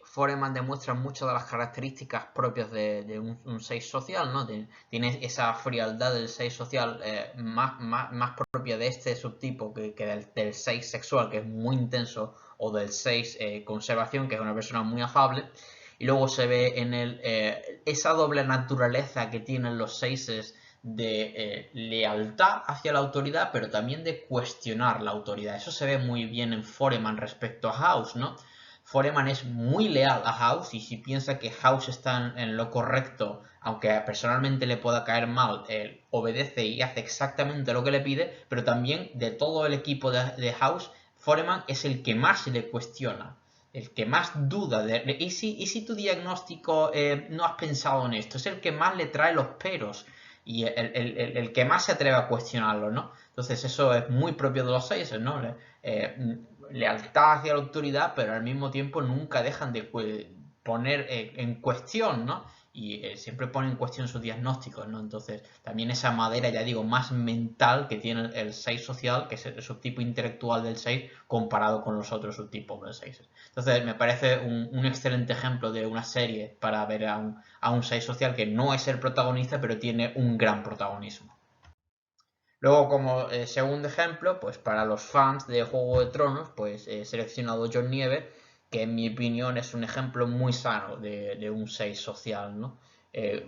[SPEAKER 1] Foreman demuestra muchas de las características propias de un 6 social, ¿no? Tiene esa frialdad del 6 social más propia de este subtipo que del 6 sexual, que es muy intenso, o del 6 conservación, que es una persona muy afable. Y luego se ve en él esa doble naturaleza que tienen los 6 de lealtad hacia la autoridad, pero también de cuestionar la autoridad. Eso se ve muy bien en Foreman respecto a House, ¿no? Foreman es muy leal a House y si piensa que House está en lo correcto, aunque personalmente le pueda caer mal, obedece y hace exactamente lo que le pide, pero también de todo el equipo de House, Foreman es el que más se le cuestiona, el que más duda ¿y si tu diagnóstico no has pensado en esto? Es el que más le trae los peros y el que más se atreve a cuestionarlo, ¿no? Entonces eso es muy propio de los 6, ¿no? Lealtad hacia la autoridad, pero al mismo tiempo nunca dejan de poner en cuestión, ¿no? Y siempre ponen en cuestión sus diagnósticos, ¿no? Entonces, también esa madera, ya digo, más mental que tiene el 6 social, que es el subtipo intelectual del 6, comparado con los otros subtipos del 6. Entonces, me parece un excelente ejemplo de una serie para ver a un 6 social que no es el protagonista, pero tiene un gran protagonismo. Luego, como segundo ejemplo, pues para los fans de Juego de Tronos, pues he seleccionado Jon Nieve, que en mi opinión es un ejemplo muy sano de un 6 social, ¿no?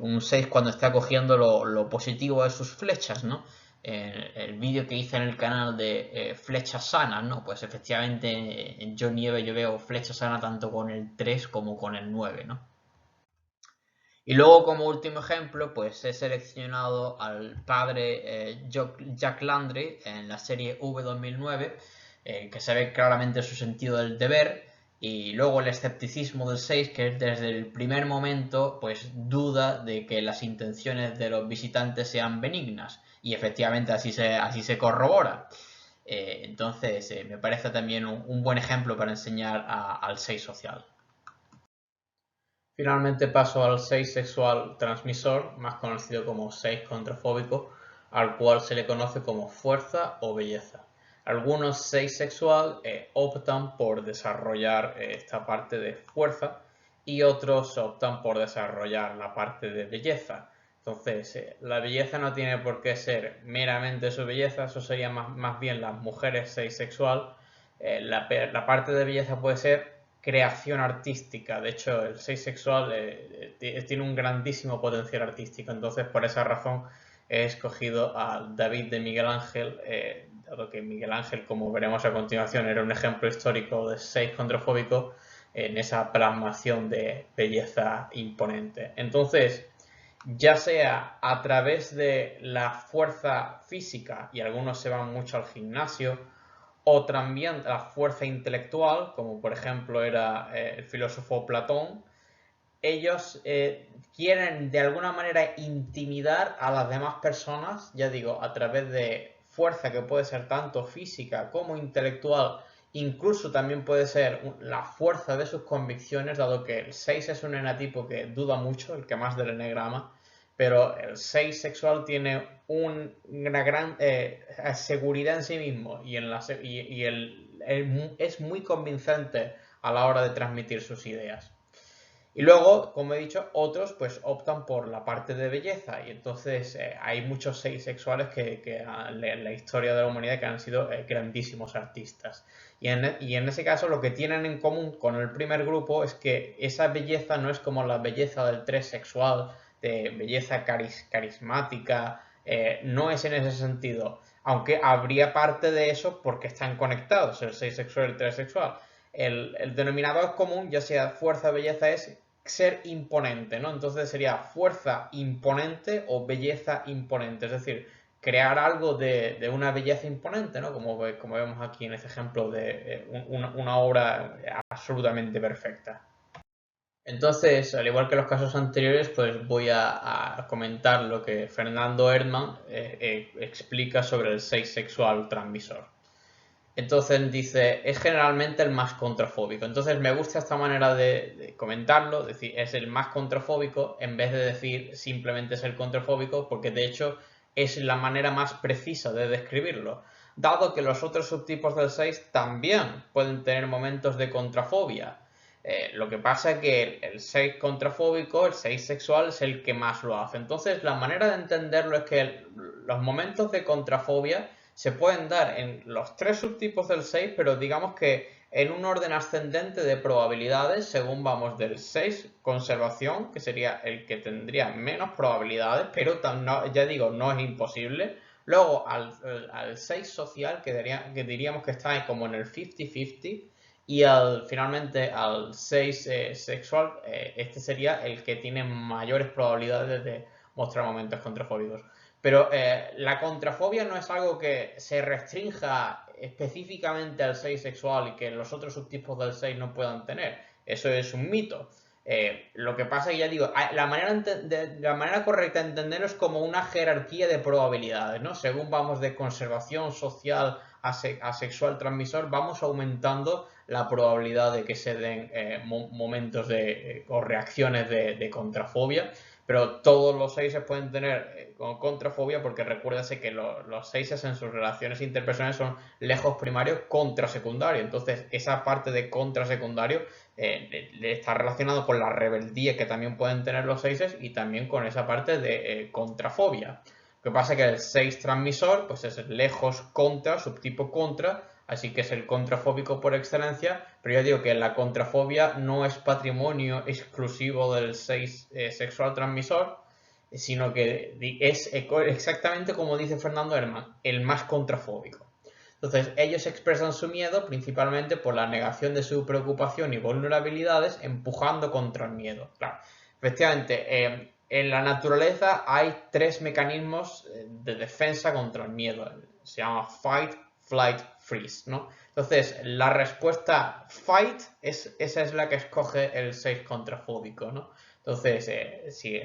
[SPEAKER 1] Un 6 cuando está cogiendo lo positivo de sus flechas, ¿no? El vídeo que hice en el canal de flechas sanas, ¿no? Pues efectivamente en Jon Nieve yo veo flechas sanas tanto con el 3 como con el 9, ¿no? Y luego, como último ejemplo, pues he seleccionado al padre Jack Landry en la serie V 2009, que se ve claramente su sentido del deber, y luego el escepticismo del 6, que desde el primer momento pues duda de que las intenciones de los visitantes sean benignas, y efectivamente así se corrobora. Entonces, me parece también un buen ejemplo para enseñar al 6 social. Finalmente paso al 6 sexual transmisor, más conocido como 6 contrafóbico, al cual se le conoce como fuerza o belleza. Algunos 6 sexual optan por desarrollar esta parte de fuerza y otros optan por desarrollar la parte de belleza. Entonces, la belleza no tiene por qué ser meramente su belleza, eso sería más bien las mujeres 6 sexual. La parte de belleza puede ser creación artística. De hecho, el 6 sexual tiene un grandísimo potencial artístico. Entonces, por esa razón, he escogido a David de Miguel Ángel, dado que Miguel Ángel, como veremos a continuación, era un ejemplo histórico de 6 contrafóbico en esa plasmación de belleza imponente. Entonces, ya sea a través de la fuerza física, y algunos se van mucho al gimnasio, o también la fuerza intelectual, como por ejemplo era el filósofo Platón, ellos quieren de alguna manera intimidar a las demás personas, ya digo, a través de fuerza que puede ser tanto física como intelectual, incluso también puede ser la fuerza de sus convicciones, dado que el 6 es un enatipo que duda mucho, el que más del enegrama, pero el 6 sexual tiene una gran seguridad en sí mismo es muy convincente a la hora de transmitir sus ideas. Y luego, como he dicho, otros pues optan por la parte de belleza y entonces hay muchos 6 sexuales que en la historia de la humanidad que han sido grandísimos artistas. Y en ese caso lo que tienen en común con el primer grupo es que esa belleza no es como la belleza del 3 sexual, de belleza carismática, no es en ese sentido, aunque habría parte de eso porque están conectados, el 6 sexual y el 3 sexual. El denominador común, ya sea fuerza o belleza, es ser imponente, ¿no? Entonces sería fuerza imponente o belleza imponente, es decir, crear algo de una belleza imponente, ¿no? Como vemos aquí en este ejemplo de una obra absolutamente perfecta. Entonces, al igual que los casos anteriores, pues voy a comentar lo que Fernando Erdmann explica sobre el 6 sexual transmisor. Entonces dice, es generalmente el más contrafóbico. Entonces me gusta esta manera de comentarlo, es decir, es el más contrafóbico en vez de decir simplemente es el contrafóbico, porque de hecho es la manera más precisa de describirlo, dado que los otros subtipos del 6 también pueden tener momentos de contrafobia. Lo que pasa es que el 6 contrafóbico, el 6 sexual, es el que más lo hace. Entonces la manera de entenderlo es que los momentos de contrafobia se pueden dar en los tres subtipos del 6, pero digamos que en un orden ascendente de probabilidades, según vamos del 6 conservación, que sería el que tendría menos probabilidades, pero ya digo, no es imposible. Luego al 6 social, que diríamos que está como en el 50-50, y finalmente al 6 sexual, este sería el que tiene mayores probabilidades de mostrar momentos contrafóbicos. Pero la contrafobia no es algo que se restrinja específicamente al 6 sexual y que los otros subtipos del 6 no puedan tener. Eso es un mito. Lo que pasa es que ya digo, la manera correcta de entenderlo es como una jerarquía de probabilidades, ¿no? Según vamos de conservación social a sexual transmisor, vamos aumentando la probabilidad de que se den momentos o reacciones de contrafobia. Pero todos los 6 pueden tener contrafobia porque recuérdase que los 6 en sus relaciones interpersonales son lejos primarios contra secundario. Entonces esa parte de contra secundario está relacionado con la rebeldía que también pueden tener los 6 y también con esa parte de contrafobia. Lo que pasa es que el 6 transmisor pues es lejos contra, subtipo contra, así que es el contrafóbico por excelencia, pero ya digo que la contrafobia no es patrimonio exclusivo del 6 sexual transmisor, sino que es exactamente como dice Fernando Herrmann, el más contrafóbico. Entonces, ellos expresan su miedo principalmente por la negación de su preocupación y vulnerabilidades, empujando contra el miedo. Claro, efectivamente, en la naturaleza hay tres mecanismos de defensa contra el miedo. Se llama fight, flight, freeze, ¿no? Entonces, la respuesta fight, esa es la que escoge el 6 contrafóbico, ¿no? Entonces, si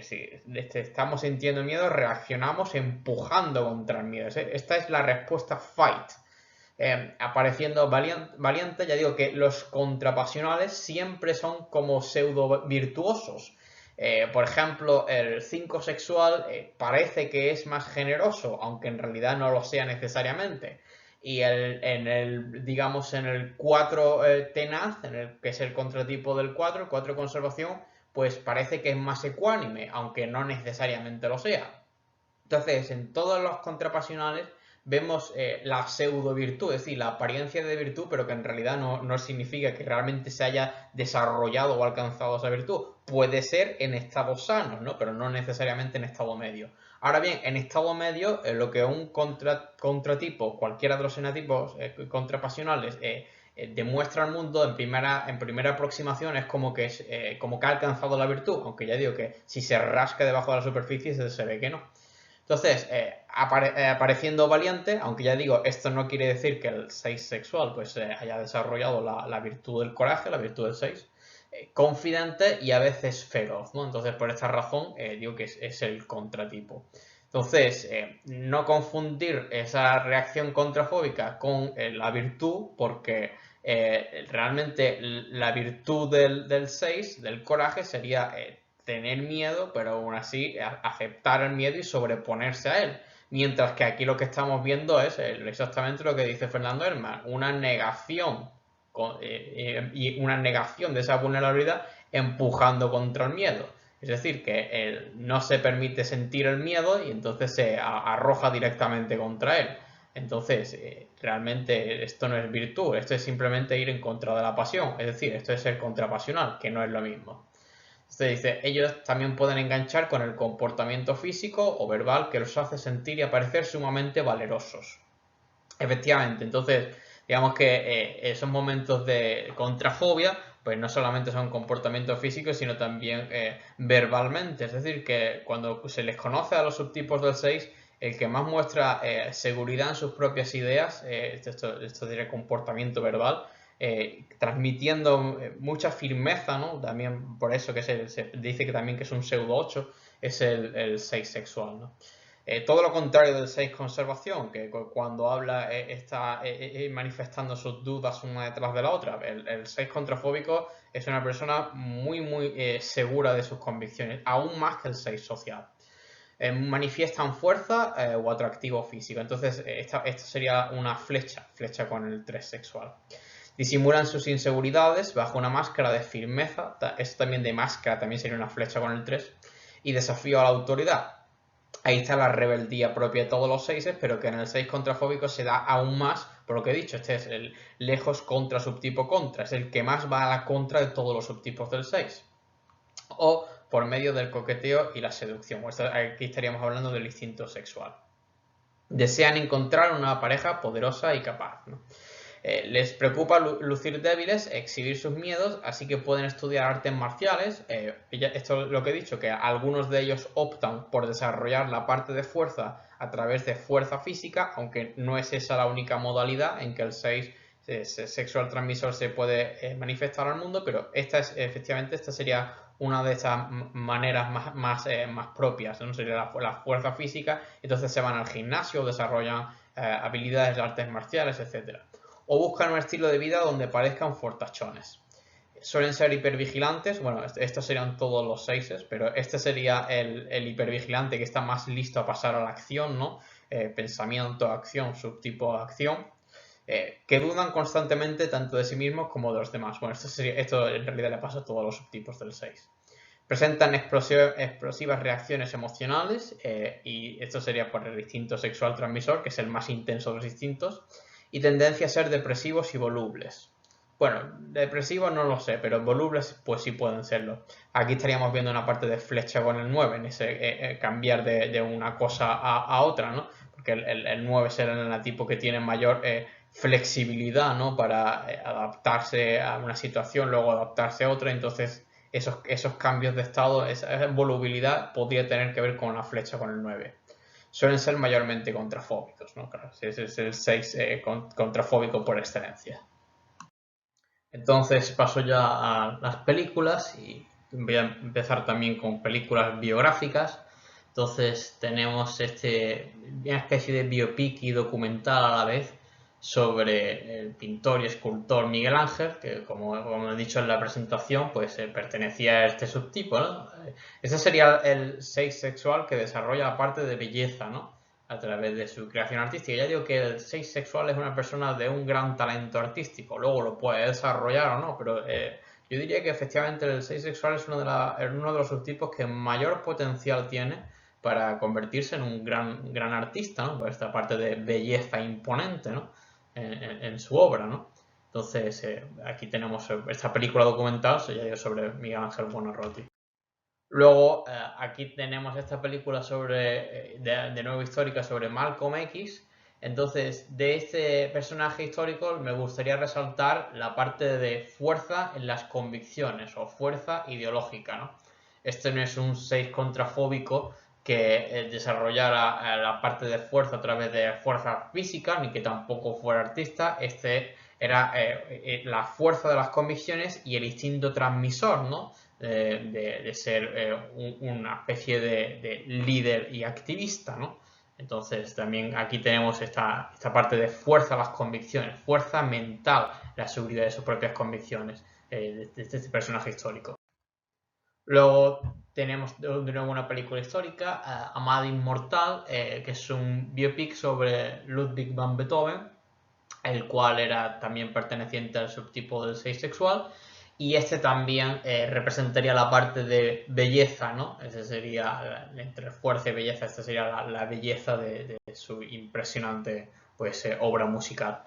[SPEAKER 1] estamos sintiendo miedo, reaccionamos empujando contra el miedo. Esta es la respuesta fight. Apareciendo valiente, ya digo que los contrapasionales siempre son como pseudo virtuosos. Por ejemplo, el 5 sexual parece que es más generoso, aunque en realidad no lo sea necesariamente. Y digamos, en el 4 tenaz, que es el contratipo del 4, el 4 conservación, pues parece que es más ecuánime, aunque no necesariamente lo sea. Entonces, en todos los contrapasionales vemos la pseudo virtud, es decir, la apariencia de virtud, pero que en realidad no significa que realmente se haya desarrollado o alcanzado esa virtud. Puede ser en estados sanos, ¿no? Pero no necesariamente en estado medio. Ahora bien, en estado medio, lo que un contratipo, cualquiera de los enatipos contrapasionales, demuestra al mundo en primera aproximación es como que ha alcanzado la virtud, aunque ya digo que si se rasca debajo de la superficie se ve que no. Entonces, apareciendo valiente, aunque ya digo, esto no quiere decir que el 6 sexual pues haya desarrollado la virtud del coraje, la virtud del 6, confidente y a veces feroz, ¿no? Entonces, por esta razón, digo que es el contratipo. Entonces, no confundir esa reacción contrafóbica con la virtud, porque realmente la virtud del 6, del coraje, sería tener miedo, pero aún así aceptar el miedo y sobreponerse a él. Mientras que aquí lo que estamos viendo es exactamente lo que dice Fernando Herrmann, una negación y una negación de esa vulnerabilidad empujando contra el miedo. Es decir, que no se permite sentir el miedo y entonces se arroja directamente contra él. Entonces, realmente esto no es virtud, esto es simplemente ir en contra de la pasión. Es decir, esto es ser contrapasional, que no es lo mismo. Se dice, ellos también pueden enganchar con el comportamiento físico o verbal que los hace sentir y aparecer sumamente valerosos. Efectivamente, entonces, digamos que esos momentos de contrafobia, pues no solamente son comportamientos físicos, sino también verbalmente. Es decir, que cuando se les conoce a los subtipos del 6, el que más muestra seguridad en sus propias ideas, esto sería comportamiento verbal, transmitiendo mucha firmeza, ¿no? También por eso que se dice que también que es un pseudo 8, es el 6 sexual, ¿no? Todo lo contrario del 6 conservación, que cuando habla está manifestando sus dudas una detrás de la otra. El 6 contrafóbico es una persona muy segura de sus convicciones, aún más que el 6 social. Manifiestan fuerza o atractivo físico. Entonces, esta sería una flecha con el 3 sexual. Disimulan sus inseguridades bajo una máscara de firmeza. Esto también de máscara también sería una flecha con el 3. Y desafío a la autoridad. Ahí está la rebeldía propia de todos los 6, pero que en el 6 contrafóbico se da aún más, por lo que he dicho, este es el lejos contra subtipo contra, es el que más va a la contra de todos los subtipos del 6. O por medio del coqueteo y la seducción. Aquí estaríamos hablando del instinto sexual. Desean encontrar una pareja poderosa y capaz, ¿no? Les preocupa lucir débiles, exhibir sus miedos, así que pueden estudiar artes marciales. Esto es lo que he dicho, que algunos de ellos optan por desarrollar la parte de fuerza a través de fuerza física, aunque no es esa la única modalidad en que el 6 sexual transmisor se puede manifestar al mundo, pero efectivamente esta sería una de esas maneras más propias, ¿no? Sería la fuerza física, entonces se van al gimnasio, desarrollan habilidades de artes marciales, etcétera. O buscan un estilo de vida donde parezcan fortachones. Suelen ser hipervigilantes, bueno, estos serían todos los 6, pero este sería el hipervigilante que está más listo a pasar a la acción, ¿no? Pensamiento, acción, subtipo de acción. Que dudan constantemente tanto de sí mismos como de los demás. Bueno, esto en realidad le pasa a todos los subtipos del 6. Presentan explosivas reacciones emocionales y esto sería por el instinto sexual transmisor, que es el más intenso de los instintos, y tendencia a ser depresivos y volubles. Bueno, depresivos no lo sé, pero volubles pues sí pueden serlo. Aquí estaríamos viendo una parte de flecha con el 9, en ese cambiar de una cosa a otra, ¿no? Porque el 9 será el tipo que tiene mayor flexibilidad, ¿no? Para adaptarse a una situación, luego adaptarse a otra, entonces esos cambios de estado, esa volubilidad podría tener que ver con la flecha con el 9. Suelen ser mayormente contrafóbicos, ¿no? Claro, ese es el 6 contrafóbico por excelencia. Entonces paso ya a las películas y voy a empezar también con películas biográficas. Entonces tenemos una especie de biopic y documental a la vez sobre el pintor y escultor Miguel Ángel, que como he dicho en la presentación, pues pertenecía a este subtipo, ¿no? Ese sería el 6 sexual que desarrolla la parte de belleza, ¿no? A través de su creación artística. Ya digo que el 6 sexual es una persona de un gran talento artístico, luego lo puede desarrollar o no, pero yo diría que efectivamente el 6 sexual es uno de los subtipos que mayor potencial tiene para convertirse en un gran artista, ¿no? Por esta parte de belleza imponente, ¿no? En su obra, ¿no? Entonces, aquí tenemos esta película documental, sobre Miguel Ángel Buonarroti. Luego, aquí tenemos esta película de nuevo histórica sobre Malcolm X. Entonces, de este personaje histórico me gustaría resaltar la parte de fuerza en las convicciones o fuerza ideológica, ¿no? Este no es un 6 contrafóbico que desarrollara la parte de fuerza a través de fuerza física, ni que tampoco fuera artista. Este era la fuerza de las convicciones y el instinto transmisor, ¿no? De ser una especie de líder y activista, ¿no? Entonces también aquí tenemos esta parte de fuerza a las convicciones, fuerza mental, la seguridad de sus propias convicciones de este personaje histórico. Luego tenemos de nuevo una película histórica, Amada Inmortal, que es un biopic sobre Ludwig van Beethoven, el cual era también perteneciente al subtipo del 6 sexual, y este también representaría la parte de belleza, ¿no? Ese sería, entre fuerza y belleza, esta sería la belleza de su impresionante pues, obra musical.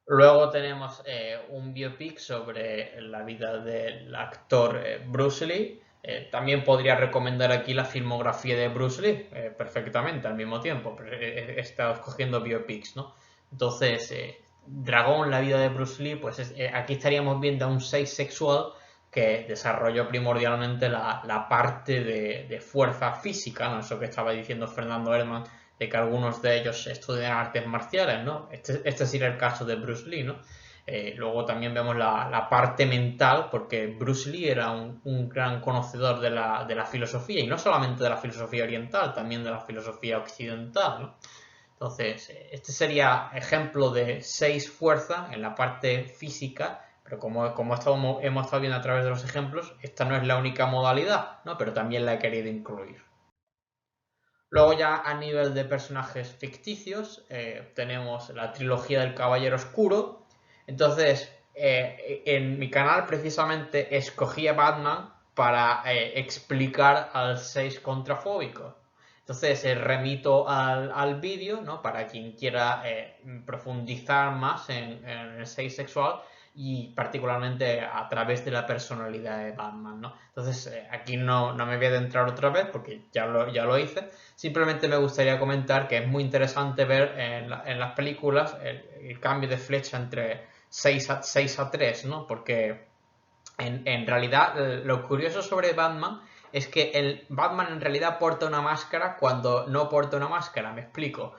[SPEAKER 1] Luego tenemos un biopic sobre la vida del actor Bruce Lee. También podría recomendar aquí la filmografía de Bruce Lee perfectamente al mismo tiempo. Pero he estado escogiendo biopics, ¿no? Entonces, Dragón, la vida de Bruce Lee, pues aquí estaríamos viendo a un 6 sexual que desarrolló primordialmente la parte de fuerza física, ¿no? Eso que estaba diciendo Fernando Herrmann, de que algunos de ellos estudian artes marciales, ¿no? Este sería el caso de Bruce Lee, ¿no? Luego también vemos la parte mental, porque Bruce Lee era un gran conocedor de la filosofía, y no solamente de la filosofía oriental, también de la filosofía occidental, ¿no? Entonces, este sería ejemplo de 6 fuerzas en la parte física, pero como hemos estado viendo a través de los ejemplos, esta no es la única modalidad, ¿no? Pero también la he querido incluir. Luego ya a nivel de personajes ficticios tenemos la trilogía del Caballero Oscuro. Entonces, en mi canal precisamente escogí a Batman para explicar al 6 contrafóbico. Entonces remito al vídeo, ¿no? Para quien quiera profundizar más en el 6 sexual y particularmente a través de la personalidad de Batman, ¿no? Entonces aquí no me voy a adentrar otra vez porque ya lo hice. Simplemente me gustaría comentar que es muy interesante ver en las películas el cambio de flecha entre 6 a 3, ¿no? Porque en realidad lo curioso sobre Batman es que el Batman en realidad porta una máscara cuando no porta una máscara, me explico.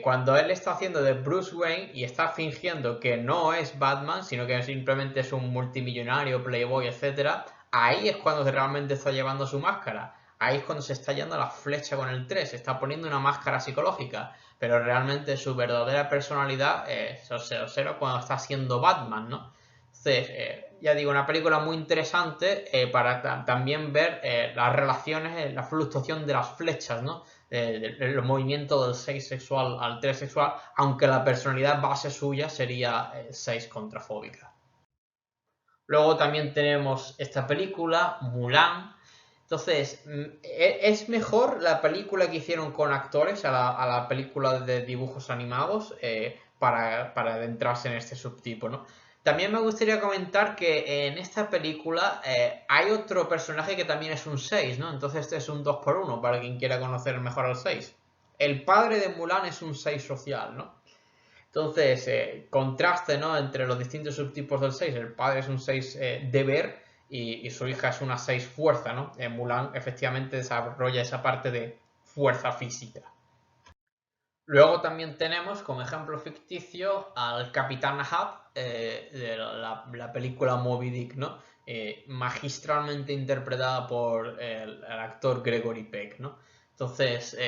[SPEAKER 1] Cuando él está haciendo de Bruce Wayne y está fingiendo que no es Batman, sino que simplemente es un multimillonario, playboy, etc., ahí es cuando realmente está llevando su máscara. Ahí es cuando se está yendo la flecha con el 3, se está poniendo una máscara psicológica, pero realmente su verdadera personalidad se observa cuando está siendo Batman, ¿no? Entonces, ya digo, una película muy interesante para también ver las relaciones, la fluctuación de las flechas, ¿no? El movimiento del 6 sexual al 3 sexual, aunque la personalidad base suya sería 6 contrafóbica. Luego también tenemos esta película, Mulan. Entonces, ¿es mejor la película que hicieron con actores a la película de dibujos animados para adentrarse en este subtipo, ¿no? También me gustaría comentar que en esta película hay otro personaje que también es un 6, ¿no? Entonces este es un 2 por 1 para quien quiera conocer mejor al 6. El padre de Mulan es un 6 social, ¿no? Entonces, contraste, ¿no? Entre los distintos subtipos del 6. El padre es un 6 deber y su hija es una 6 fuerza, ¿no? Mulan efectivamente desarrolla esa parte de fuerza física. Luego también tenemos como ejemplo ficticio al Capitán Ahab de la película Moby Dick, ¿no? Magistralmente interpretada por el actor Gregory Peck, ¿no? Entonces,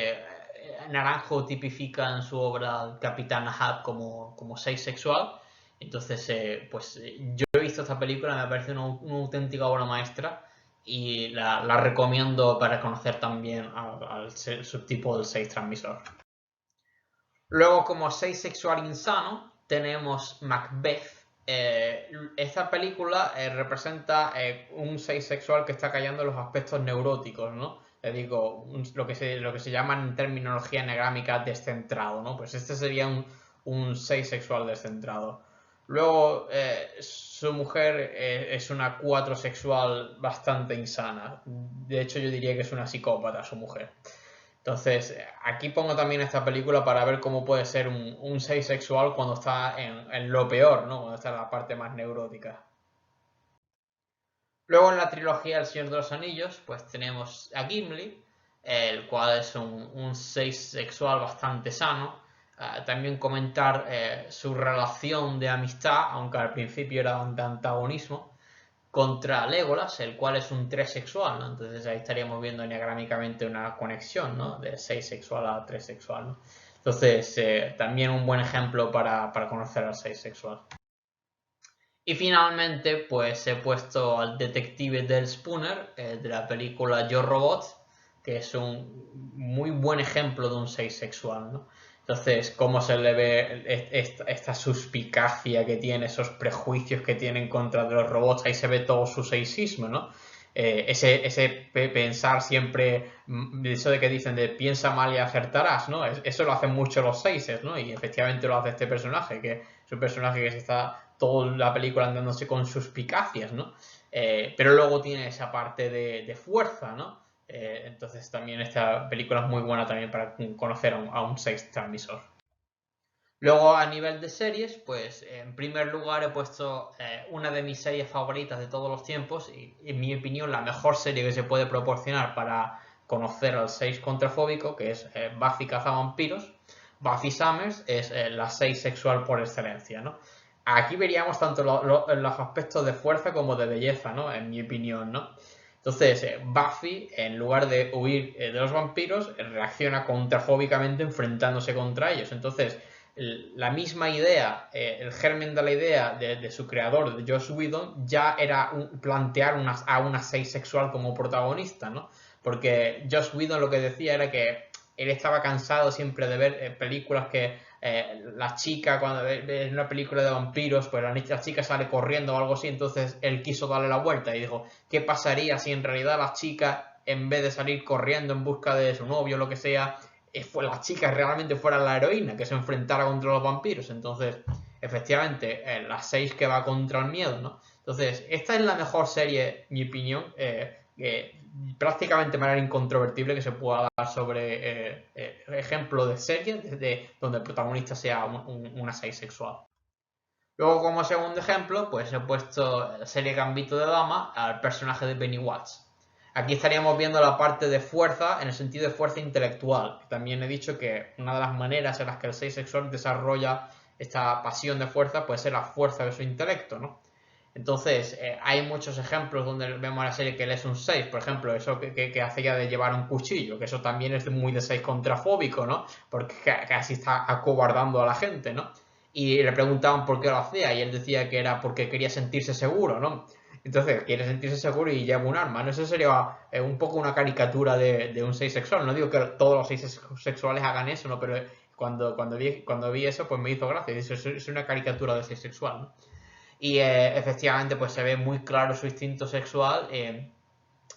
[SPEAKER 1] Naranjo tipifica en su obra al Capitán Ahab como 6 sexual. Entonces, yo he visto esta película, me parece una auténtica obra maestra y la recomiendo para conocer también al subtipo del 6 transmisor. Luego, como 6 sexual insano, tenemos Macbeth. Esta película representa un 6 sexual que está cayendo en los aspectos neuróticos, ¿no? Le digo, lo que se llama en terminología enegrámica descentrado, ¿no? Pues este sería un 6 sexual descentrado. Luego, su mujer es una 4 sexual bastante insana. De hecho, yo diría que es una psicópata su mujer. Entonces, aquí pongo también esta película para ver cómo puede ser un 6 sexual cuando está en lo peor, ¿no? Cuando está en la parte más neurótica. Luego en la trilogía El Señor de los Anillos, pues tenemos a Gimli, el cual es un 6 sexual bastante sano. También comentar su relación de amistad, aunque al principio era de antagonismo, contra Legolas, el cual es un 3 sexual, ¿no? Entonces ahí estaríamos viendo enneagrámicamente una conexión, ¿no? De 6 sexual a 3 sexual, ¿no? Entonces, también un buen ejemplo para conocer al 6 sexual. Y finalmente, pues he puesto al detective Del Spooner de la película Yo Robot, que es un muy buen ejemplo de un 6 sexual, ¿no? Entonces, cómo se le ve esta suspicacia que tiene, esos prejuicios que tiene en contra de los robots, ahí se ve todo su seisismo, ¿no? Ese pensar siempre, eso de que dicen de piensa mal y acertarás, ¿no? Eso lo hacen mucho los seises, ¿no? Y efectivamente lo hace este personaje, que es un personaje que se está toda la película andándose con suspicacias, ¿no? Pero luego tiene esa parte de fuerza, ¿no? Entonces también esta película es muy buena también para conocer a un 6 transmisor. Luego, a nivel de series, pues en primer lugar he puesto una de mis series favoritas de todos los tiempos y, en mi opinión, la mejor serie que se puede proporcionar para conocer al 6 contrafóbico, que es Buffy cazavampiros. Buffy Summers es la 6 sexual por excelencia, ¿no? Aquí veríamos tanto los aspectos de fuerza como de belleza, ¿no? En mi opinión, ¿no? Entonces, Buffy, en lugar de huir de los vampiros, reacciona contrafóbicamente enfrentándose contra ellos. Entonces, la misma idea, el germen de la idea de su creador, de Joss Whedon, ya era plantear a una 6 sexual como protagonista, ¿no? Porque Joss Whedon lo que decía era que él estaba cansado siempre de ver películas que la chica, cuando ve una película de vampiros, pues la chica sale corriendo o algo así, entonces él quiso darle la vuelta y dijo, ¿qué pasaría si en realidad la chica, en vez de salir corriendo en busca de su novio o lo que sea, la chica realmente fuera la heroína, que se enfrentara contra los vampiros? Entonces, efectivamente, la 6 que va contra el miedo, ¿no? Entonces, esta es la mejor serie, en mi opinión, prácticamente de manera incontrovertible que se pueda dar sobre ejemplo de serie donde el protagonista sea una 6 sexual. Luego, como segundo ejemplo, pues he puesto la serie Gambito de Dama al personaje de Benny Watts. Aquí estaríamos viendo la parte de fuerza en el sentido de fuerza intelectual. También he dicho que una de las maneras en las que el 6 sexual desarrolla esta pasión de fuerza puede ser la fuerza de su intelecto, ¿no? Entonces, hay muchos ejemplos donde vemos a la serie que él es un 6, por ejemplo, eso que hacía de llevar un cuchillo, que eso también es muy de 6 contrafóbico, ¿no? Porque casi está acobardando a la gente, ¿no? Y le preguntaban por qué lo hacía y él decía que era porque quería sentirse seguro, ¿no? Entonces, quiere sentirse seguro y lleva un arma, ¿no? Eso sería un poco una caricatura de un 6 sexual. No digo que todos los 6 sexuales hagan eso, ¿no? Pero cuando vi eso, pues me hizo gracia. Es una caricatura de 6 sexual, ¿no? Y efectivamente pues se ve muy claro su instinto sexual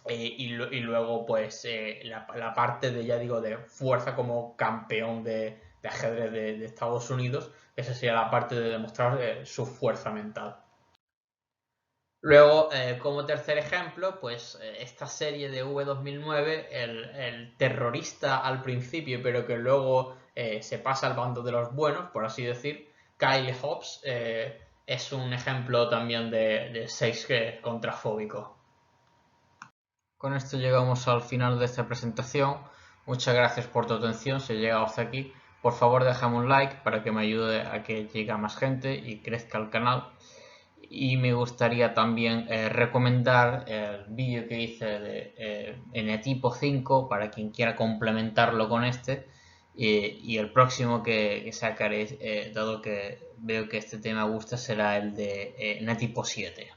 [SPEAKER 1] y luego pues la parte de, ya digo, de fuerza como campeón de ajedrez de Estados Unidos, esa sería la parte de demostrar su fuerza mental. Luego, como tercer ejemplo, pues esta serie de V2009, el terrorista al principio, pero que luego se pasa al bando de los buenos, por así decir, Kyle Hobbs, es un ejemplo también de 6 contrafóbico. Con esto llegamos al final de esta presentación. Muchas gracias por tu atención. Si has llegado hasta aquí, por favor déjame un like para que me ayude a que llegue a más gente y crezca el canal. Y me gustaría también recomendar el vídeo que hice de N-tipo 5 para quien quiera complementarlo con este. Y el próximo que sacaré, dado que veo que este tema gusta, será el de N-tipo 7.